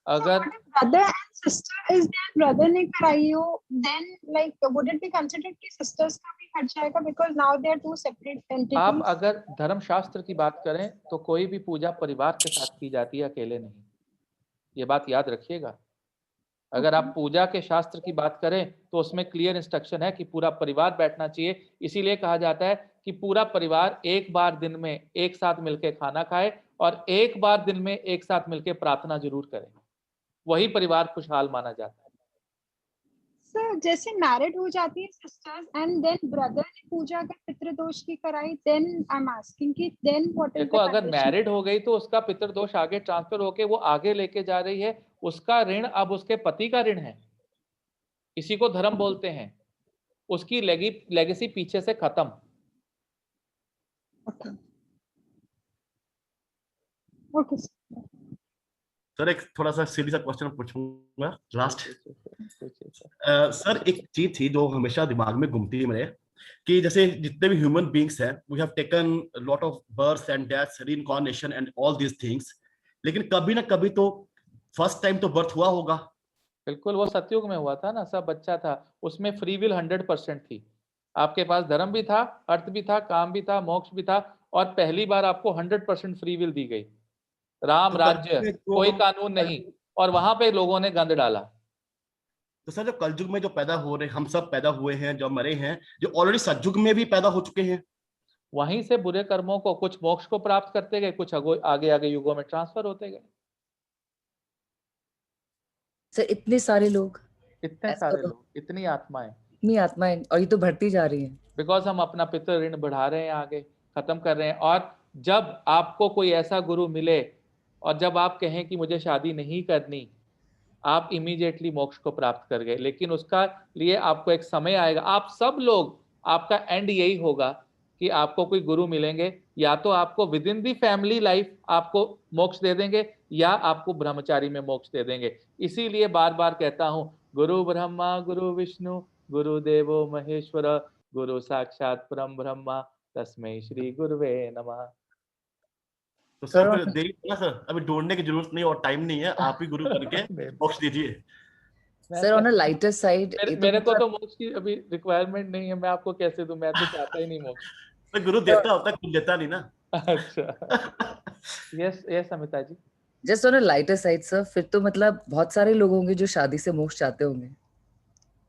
अगर brother and sister is their brother ने कराई हो, then like would it be considered कि sisters का भी हट जाएगा because now they are two separate entities? आप अगर धर्मशास्त्र की बात करें तो कोई भी पूजा परिवार के साथ की जाती है, अकेले नहीं. ये बात याद रखिएगा. अगर आप पूजा के शास्त्र की बात करें तो उसमें क्लियर इंस्ट्रक्शन है कि पूरा परिवार बैठना चाहिए. इसीलिए कहा जाता है कि पूरा परिवार एक बार दिन में एक साथ मिलकर खाना खाए और एक बार दिन में एक साथ मिलकर प्रार्थना जरूर करें. वही परिवार खुशहाल माना जाता है. सर जैसे मैरिड हो जाती है सिस्टर्स एंड देन ब्रदर ने पूजा अगर पितृदोष की कराई, देन आई एम आस्किंग कि देन व्हाट इज द देखो, अगर मैरिड हो गई तो उसका पितृदोष आगे ट्रांसफर होके वो आगे लेके जा रही है. उसका ऋण अब उसके पति का ऋण है. इसी को धर्म बोलते हैं. उसकी लेगेसी पीछे से खत्म. ओके सर, एक थोड़ा सा सीधी सा क्वेश्चन पूछूंगा लास्ट. सर, एक चीज थी जो हमेशा दिमाग में घूमती है मेरे, कि जैसे जितने भी ह्यूमन बींग्स हैं, we have taken lot of birth and death, reincarnation and all these things, लेकिन कभी ना कभी तो फर्स्ट टाइम तो बर्थ हुआ होगा. बिल्कुल, वो सतयुग में हुआ था ना. सब बच्चा था, उसमें फ्री विल 100% थी. आपके पास धर्म भी था, अर्थ भी था, काम भी था, मोक्ष भी था, और पहली बार आपको 100% फ्री विल दी गई. राम राज्य, कोई कानून नहीं, और वहां पे लोगों ने गंद डाला. तो सर, जो कलयुग में जो पैदा हो रहे, हम सब पैदा हुए हैं, जो मरे हैं, जो ऑलरेडी सतयुग में भी पैदा हो चुके हैं, वहीं से बुरे कर्मों को कुछ मोक्ष को प्राप्त करते गए, कुछ आगे आगे युगों में ट्रांसफर होते गए. सर इतने सारे लोग, इतने ऐसा सारे तो- लोग, इतनी आत्माएं, इतनी आत्माएं, और ये तो बढ़ती जा रही है। बिकॉज हम अपना पितृ ऋण बढ़ा रहे हैं, आगे खत्म कर रहे हैं। और जब आपको कोई ऐसा गुरु मिले और जब आप कहें कि मुझे शादी नहीं करनी, आप इमीडिएटली मोक्ष को प्राप्त कर गए। लेकिन उसका लिए आपको एक समय आएगा। आप सब लोग, आपका एंड यही होगा कि आपको कोई गुरु मिलेंगे, या तो आपको with in the family life आपको मोक्ष दे देंगे, या आपको ब्रह्मचारी में मोक्ष दे देंगे। इसीलिए बार बार कहता हूं, गुरु ब्रह्मा गुरु विष्णु गुरु देवो महेश्वर गुरु साक्षात परम ब्रह्मा तस्मै श्री गुरुवे नमः। तो सर फिर देरी ना सर, अभी ढूंढने की जरूरत नहीं और टाइम नहीं है, आप ही गुरु करके मोक्ष दीजिए। Sir on a lighter side, मेरे को तो मोक्ष की अभी रिक्वायरमेंट नहीं है, मैं आपको कैसे दूं, मैं तो चाहता ही नहीं मोक्ष। तो गुरु देता होता, कुछ देता नहीं ना। अच्छा, yes yes Amita ji. Just on a lighter side sir, फिर तो मतलब बहुत सारे लोग होंगे जो शादी से मोक्ष चाहते होंगे।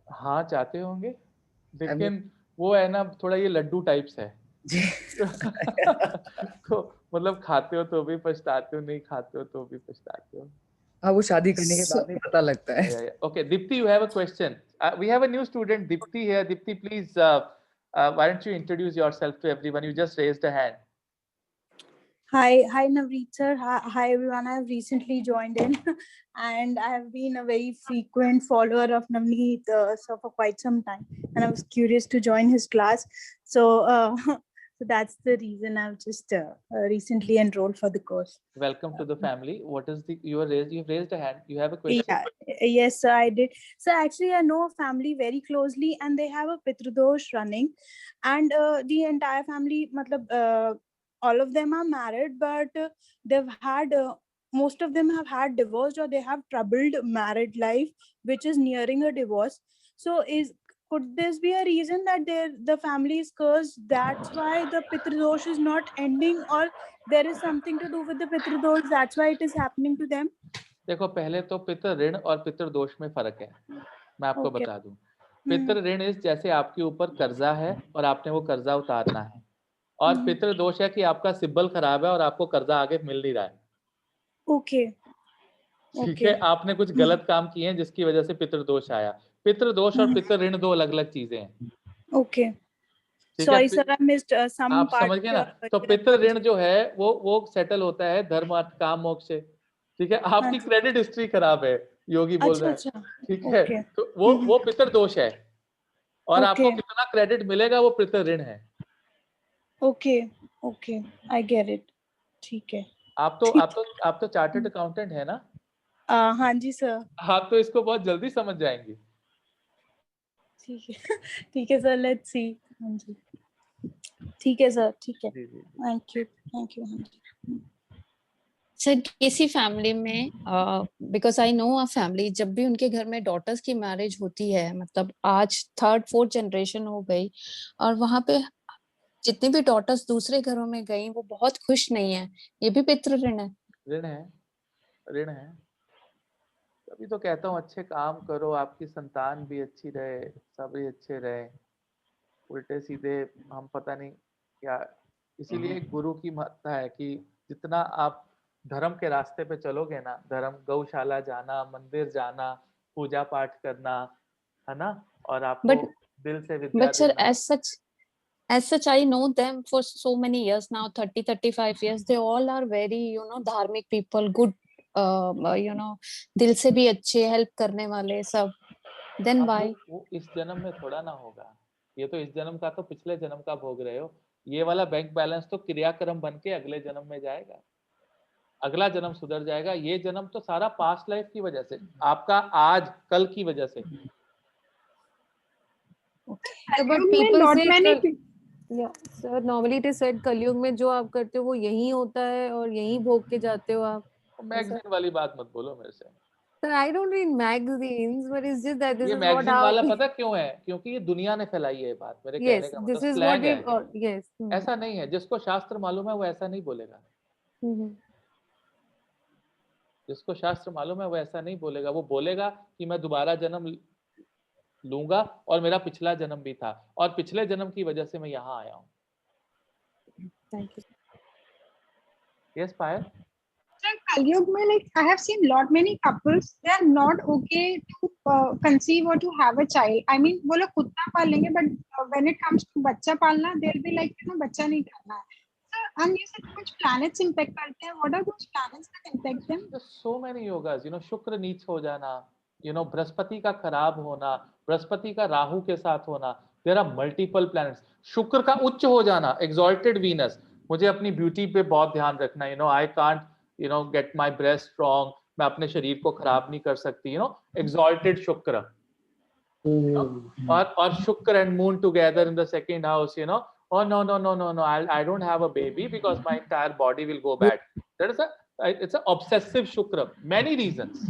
हाँ चाहते होंगे, लेकिन वो है ना, थोड़ा ये लड्डू टाइप्स है। तो मतलब खाते हो तो भी पछताते हो, नहीं खाते हो तो भी पछताते हो। हाँ, वो शादी करने के बाद नहीं पता लगता है। Okay, Dipti, you have a question. We have a new student, Dipti here. Dipti, please, why don't you introduce yourself to everyone? You just raised a hand. Hi Navreet sir. Hi everyone. I have recently joined in, and I have been a very frequent follower of Navneet sir for quite some time, and I was curious to join his class. So, so that's the reason I've just recently enrolled for the course. Welcome to the family. What is the you've raised a hand. You have a question? Yeah, yes, sir, I did. So actually, I know a family very closely, and they have a Pitradosh running, and the entire family, matlab, all of them are married, but they've had most of them have had divorce, or they have troubled married life, which is nearing a divorce. So could this be a reason that the family is cursed? That's why the Pitradosh is not ending, or there is something to do with the Pitradosh, that's why it is happening to them? देखो, पहले तो पितृ ऋण और पितृ दोष में फर्क है, मैं आपको बता दूं। पितृ ऋण इस जैसे आपके ऊपर कर्जा है और आपने वो कर्जा उतारना है, और पितृ दोष है कि आपका सिब्बल खराब है और आपको कर्जा आगे मिल नहीं रहा है। ओके, ठीक है, आपने कुछ गलत काम किए हैं जिसकी वजह से पितृ दोष आया। पितृ दोष और पितृ ऋण दो अलग अलग चीजें हैं। Okay, sorry sir, I missed some आप पार्ट। समझ गए ना? तो पितृ ऋण जो है वो सेटल होता है धर्म अर्थ काम मोक्ष से। ठीक है, आपकी क्रेडिट हिस्ट्री खराब है, योगी बोल रहा है। ठीक है, तो वो पितृ दोष है, और आपको कितना क्रेडिट मिलेगा वो पितृ ऋण है। Okay okay, I get it. ठीक है, आप तो चार्टर्ड अकाउंटेंट है ना? हाँ जी सर। आप तो इसको बहुत जल्दी समझ जाएंगे। ठीक है सर, लेट्स सी। हाँ जी, ठीक है सर, ठीक है, थैंक यू। सर किसी फैमिली में, because I know a family, जब भी उनके घर में डॉटर्स की मैरिज होती है, मतलब आज 3rd 4th जनरेशन हो गई, और वहां पे जितनी भी डॉटर्स दूसरे घरों में गई वो बहुत खुश नहीं है, ये भी पितृ ऋण है? ऋण है। तभी तो कहता हूँ अच्छे काम करो, आपकी संतान भी अच्छी रहे, सब भी अच्छे रहे। उल्टे सीधे हम पता नहीं क्या। इसीलिए गुरु की महत्ता है कि जितना आप धर्म के रास्ते पे चलोगे ना, धर्म, गौशाला जाना, मंदिर जाना, पूजा पाठ करना, है ना, और आपको दिल से विद्या but sir, as such I know them for so many years now, 30-35 years. They all are very धार्मिक people, good, दिल से भी अच्छे, हेल्प करने वाले सब। Then why? वो इस जन्म में थोड़ा ना होगा, ये तो इस जन्म का तो पिछले जन्म का भोग रहे हो। ये वाला बैंक बैलेंस तो क्रियाक्रम बन के अगले जन्म में जाएगा, अगला जन्म सुधर जाएगा। ये जन्म तो सारा पास्ट लाइफ की वजह से, आपका आज कल की वजह से। Sir normally it is said कलयुग में जो आप करते हो वो यही होता है और यही भोग के जाते हो आप। मैगजीन वाली बात मत बोलो मेरे से। Sir I don't read magazines, but it's just that this ये इज व्हाट मैगजीन वाला पता क्यों है? क्योंकि ये दुनिया ने फैलाई है बात। मेरे कहने का मतलब स्लैंग है, ऐसा नहीं है। जिसको शास्त्र मालूम है वो ऐसा नहीं बोलेगा। जिसको शास्त्र मालूम है वो ऐसा नहीं बोलेगा। वो बोलेगा कि मैं दोबारा जन्म लूंगा और मेरा पिछला जन्म भी था और पिछले जन्म की वजह से मैं यहाँ आया हूँ। Thank you. Yes Payal. Sir Kalyug mein, like I have seen lot many couples, they are not okay to conceive or to have a child. I mean, वो लोग कुत्ता पाल लेंगे, but when it comes to बच्चा पालना, they'll be like, बच्चा नहीं करना है. So, and you said कुछ planets impact करते हैं. What are those planets that impact them? There's so many yogas, शुक्र नीच हो जाना, बृहस्पति का खराब होना, बृहस्पति का राहु के साथ होना. There are multiple planets. शुक्र का उच्च हो जाना, exalted Venus. मुझे अपनी ब्यूटी पे बहुत ध्यान रखना है. I can't get my breast strong. मैं अपने शरीर को खराब नहीं कर सकती. Exalted शुक्र. और शुक्र and moon together in the second house. Oh no, I don't have a baby because my entire body will go bad. It's an obsessive shukra. Many reasons.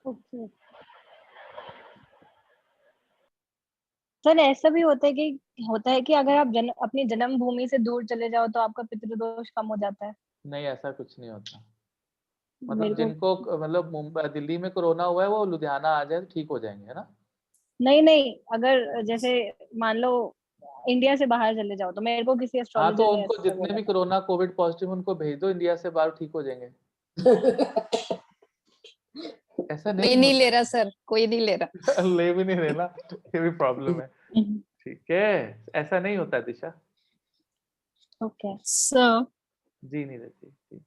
Okay. Sir ऐसा भी होता है कि अगर आप अपनी जन्मभूमि से दूर चले जाओ तो आपका पितृदोष कम हो जाता है? नहीं, ऐसा कुछ नहीं होता. मतलब जिनको मुंबई दिल्ली में कोरोना हुआ है वो लुधियाना आ जाए तो ठीक हो जाएंगे, है ना? नहीं, अगर जैसे मान लो इंडिया से बाहर चले जाओ तो मेरे को किसी एस्ट्रोलॉजर तो उनको जितने भी कोरोना कोविड पॉजिटिव उनको भेज दो इंडिया से बाहर, ठीक हो जाएंगे. ऐसा नहीं ले रहा सर, कोई नहीं ले रहा. ले भी नहीं रहा, ये भी प्रॉब्लम है. ठीक है, ऐसा नहीं होता दिशा. Okay sir. जी Neeraj ji.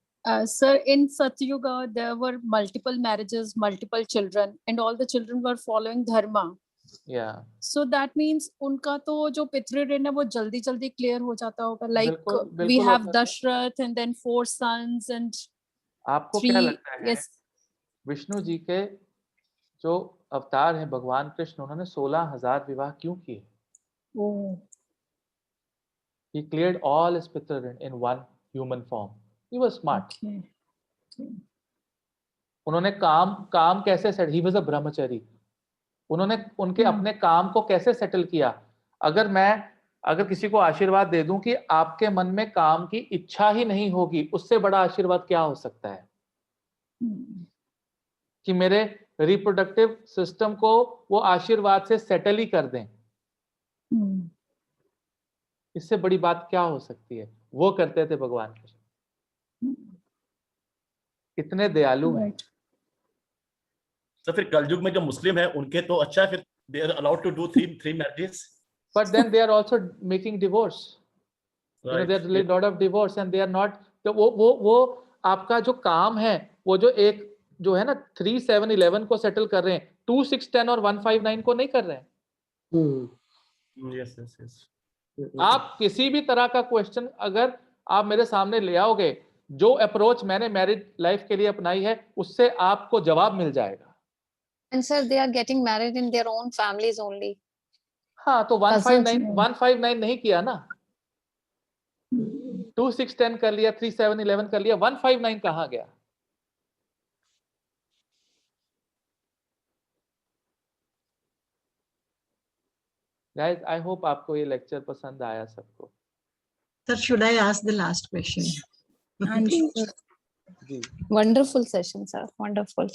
Sir, in Satyuga, there were multiple marriages, multiple children, and all the children were following dharma. Yeah. So that means उनका तो जो पितृ ऋण है वो जल्दी जल्दी क्लियर हो जाता होगा. Like बिल्कुल we have Dashrath and then 4 sons and 3. आपको क्या लगता है? Yes. विष्णु जी के जो अवतार हैं भगवान कृष्ण, उन्होंने 16,000 विवाह क्यों किए? He cleared all his पितृ ऋण in one human form. He was smart. उन्होंने काम कैसे set? He was a brahmachari. उन्होंने उनके अपने काम को कैसे सेटल किया? अगर किसी को आशीर्वाद दे दूं कि आपके मन में काम की इच्छा ही नहीं होगी, उससे बड़ा आशीर्वाद क्या हो सकता है? कि मेरे रिप्रोडक्टिव सिस्टम को वो आशीर्वाद से सेटल ही कर दें. इससे बड़ी बात क्या हो सकती है? वो करते थे भगवान कृष्ण. इतने दयालु हैं. तो फिर कलयुग में जो मुस्लिम है उनके तो अच्छा है, फिर they are allowed to do three marriages. But then they are also making divorce. Right. There are a lot of divorce and they are not. तो वो आपका जो काम है, वो जो एक जो है ना 3, 7, 11 को सेटल कर रहे हैं, 2, 6, 10 और 1, 5, 9 को नहीं कर रहे हैं. Yes. आप किसी भी तरह का क्वेश्चन अगर आप मेरे सामने ले आओगे, जो अप्रोच मैंने मैरिड लाइफ के लिए अपनाई है, उससे आपको जवाब मिल जाएगा. And sir, they are getting married in their own families only. हाँ, तो 159 नहीं किया ना. 2, 6, 10 कर लिया, 3, 7, 11 कर लिया, 159 कहाँ गया? Guys, I hope आपको ये लेक्चर पसंद आया सबको. Sir, should I ask the last question? Wonderful session, sir. Wonderful.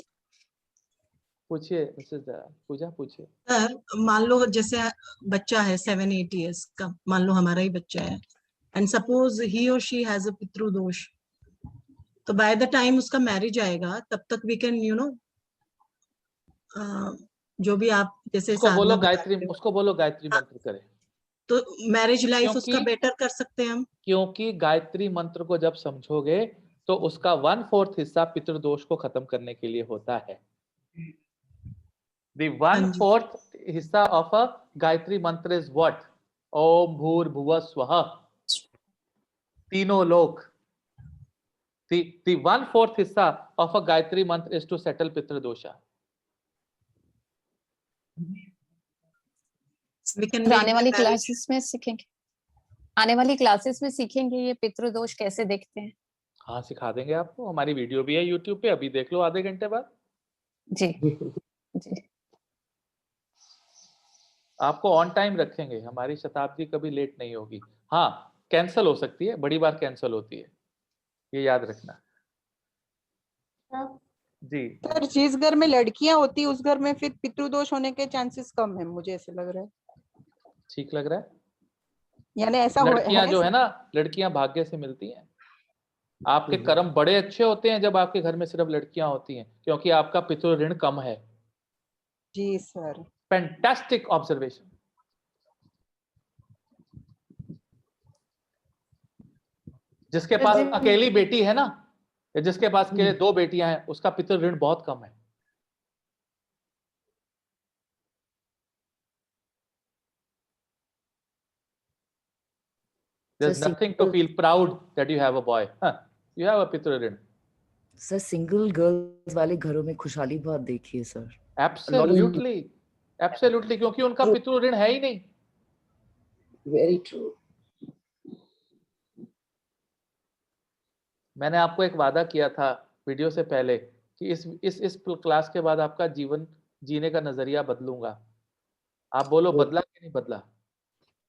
पूछिए मिसेस पूजा, पूछिए. सर, मान लो जैसे बच्चा है 7-8 years का, मान लो हमारा ही बच्चा है, and suppose he or she has a पितृ दोष, तो by the time उसका मैरिज आएगा तब तक we can जो भी आप जैसे उसको बोलो गायत्री मंत्र करे, तो मैरिज लाइफ उसका बेटर कर सकते हैं हम. क्योंकि गायत्री मंत्र को जब समझोगे तो उसका 1/4 हिस्सा पितृदोष को खत्म करने के लिए होता है. The 1/4 हिस्सा of a गायत्री मंत्र is what? ओम भूर्भुवः स्वः. तीनों लोक. The 1/4 हिस्सा of a गायत्री मंत्र is to settle पितृदोषा. आने वाली क्लासेस में सीखेंगे ये पितृदोष कैसे देखते हैं. हाँ, सिखा देंगे आपको. हमारी वीडियो भी है YouTube पे, अभी देख लो आधे घंटे बाद. जी. आपको ऑन टाइम रखेंगे. हमारी शताब्दी कभी लेट नहीं होगी. हाँ, कैंसिल हो सकती है, बड़ी बार कैंसिल होती है, ये याद रखना. जी सर, जिस घर में लड़कियां होती उस घर में फिर पितृदोष होने के चांसेस कम है, मुझे ऐसे लग रहा है. ठीक लग रहा है. यानी ऐसा लड़कियां जो है ना, लड़कियां भाग्य से मिलती हैं. आपके कर्म बड़े अच्छे होते हैं जब आपके घर में सिर्फ लड़कियां होती हैं, क्योंकि आपका पितृ ऋण कम है। जी सर। Fantastic observation. जिसके पास अकेली बेटी है ना, या जिसके पास अकेले 2 बेटियां हैं, उसका पितृ ऋण बहुत कम है। There's nothing to feel proud that you have a boy. You have a पितृ ऋण। सर सिंगल गर्ल्स वाले घरों में खुशहाली बहुत देखी है सर। Absolutely, absolutely, क्योंकि उनका पितृ ऋण है ही नहीं। Very true. मैंने आपको एक वादा किया था वीडियो से पहले कि इस क्लास के बाद आपका जीवन जीने का नजरिया बदलूंगा। आप बोलो बदला कि नहीं बदला?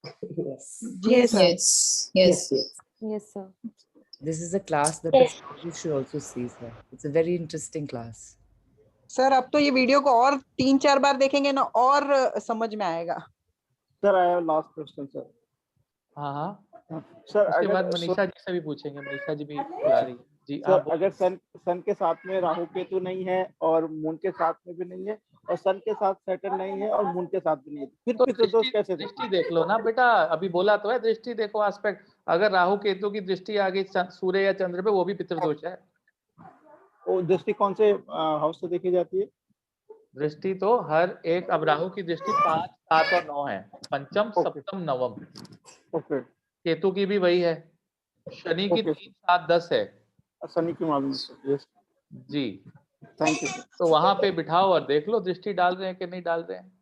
Yes, sir. Yes, sir. This is a class that the students should also see, sir. It's a very interesting class. Sir अब तो ये वीडियो को और 3-4 बार देखेंगे ना और समझ में आएगा। Sir I have last question sir. हाँ सर उसके अगर बाद मनीषा जी से भी पूछेंगे, मनीषा जी भी बुला रही है। जी सर अगर सन के साथ में राहु केतु नहीं है और मून के साथ में भी नहीं है और सन के साथ सैटर्न नहीं है और मून के साथ भी नहीं है, फिर तो पितृदोष कैसे दृष्टि देख लो ना बेटा, अभी बोला तो है दृष्टि देखो एस्पेक्ट। अगर राहु केतु की दृष्टि आ गई सूर्य या चंद्र पे, वो भी पितृदोष है। वो दृष्टि कौन से हाउस से देखी जाती है? दृष्टि तो हर एक, अब राहु की दृष्टि 5, 7 और 9 है, पंचम सप्तम नवम। ओके। केतु की भी वही है, शनि की 3, 7, 10 है। शनि की मालूम है जी। Thank you. तो वहां पे बिठाओ और देख लो दृष्टि डाल रहे हैं कि नहीं डाल रहे हैं।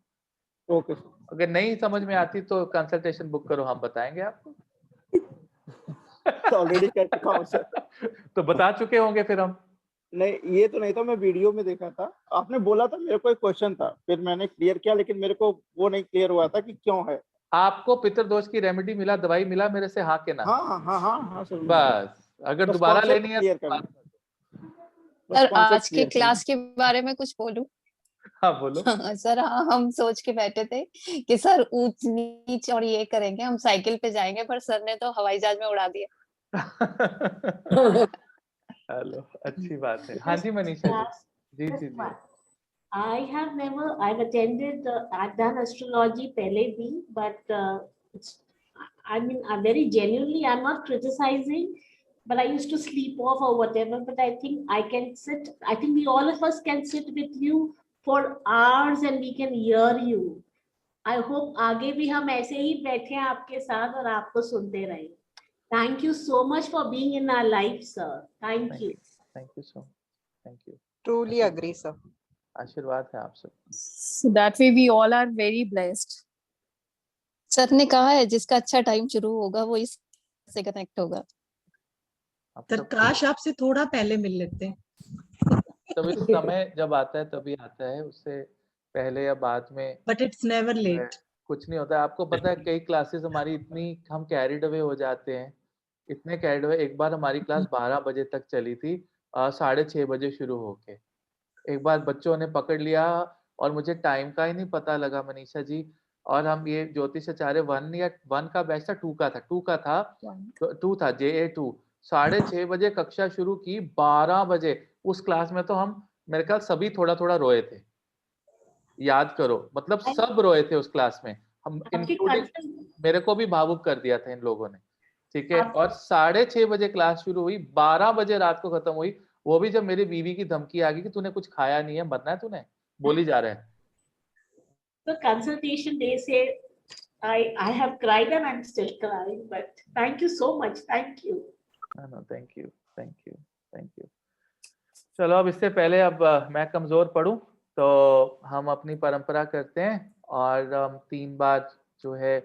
ओके। अगर नहीं समझ में आती तो कंसल्टेशन बुक करो, हम बताएंगे आपको। ऑलरेडी कर चुका हूं सर। तो बता चुके होंगे फिर हम। नहीं ये तो नहीं था, मैं वीडियो में देखा था, आपने बोला था, मेरे को एक क्वेश्चन था, फिर मैंने क्लियर किया, लेकिन मेरे को वो नहीं क्लियर हुआ था कि क्यों है। आपको पितृदोष की रेमेडी मिला, दवाई मिला मेरे से, हाँ के ना? हाँ सर। बस अगर दोबारा लेनी है सर आज के क्लास के बारे में कुछ बोलूं? हाँ बोलो। सर हाँ, हम सोच के बैठे थे कि सर ऊंच नीच और ये करेंगे, हम साइकिल पे जाएंगे, पर सर ने तो हवाई जहाज में उड़ा दिया। हेलो, अच्छी बात है। हाँ जी मनीषा जी। जी। I've attended, I've done astrology पहले भी, but I mean, I'm very genuinely, I'm not criticizing, but I used to sleep off or whatever, but I think I can sit, I think we all of us can sit with you for hours and we can hear you. I hope आगे भी हम ऐसे ही बैठे हैं आपके साथ और आपको सुनते रहें। Thank you so much for being in our life, sir. Thank you. Thank you so much. Thank you. Truly agree, sir. आशीर्वाद है आप सब। So that way we all are very blessed. Sir ने कहा है जिसका अच्छा टाइम शुरू होगा वो इससे कनेक्ट होगा। सर काश आपसे थोड़ा पहले मिल लेते। तभी समय जब आता है तभी आता है, उससे पहले या बाद में। But it's never late. कुछ नहीं होता है। आपको पता है कई क्लासेस हमारी इतनी, हम कैरिड अवे हो जाते हैं, इतने कैरिड अवे। एक बार हमारी क्लास 12 बजे तक चली थी, 6:30 बजे शुरू होके। एक बार बच्चों ने पकड़ लिया और मुझे टाइम का ही नहीं पता लगा मनीषा जी। और हम ये ज्योतिषाचार्य 1 या 1 का बैच था, 2 का था, 2 था JA2। 6:30 बजे कक्षा शुरू की, 12 बजे उस क्लास में तो हम, मेरे ख्याल सभी थोड़ा थोड़ा रोए थे। याद करो, मतलब सब रोए थे उस क्लास में, हम इंक्लूडिंग, मेरे को भी भावुक कर दिया था इन लोगों ने। ठीक है। और 6:30 बजे क्लास शुरू हुई, 12 बजे रात को खत्म हुई। वो भी जब मेरी बीवी की धमकी आ गई कि तूने कुछ खाया नहीं है, मरना है तूने, बोली जा रहा है। The consultation day say I have cried and I'm still crying, but thank you so much. Thank you. No, thank you. चलो अब इससे पहले, अब मैं कमजोर पड़ूं तो हम अपनी परंपरा करते हैं और 3 बार जो है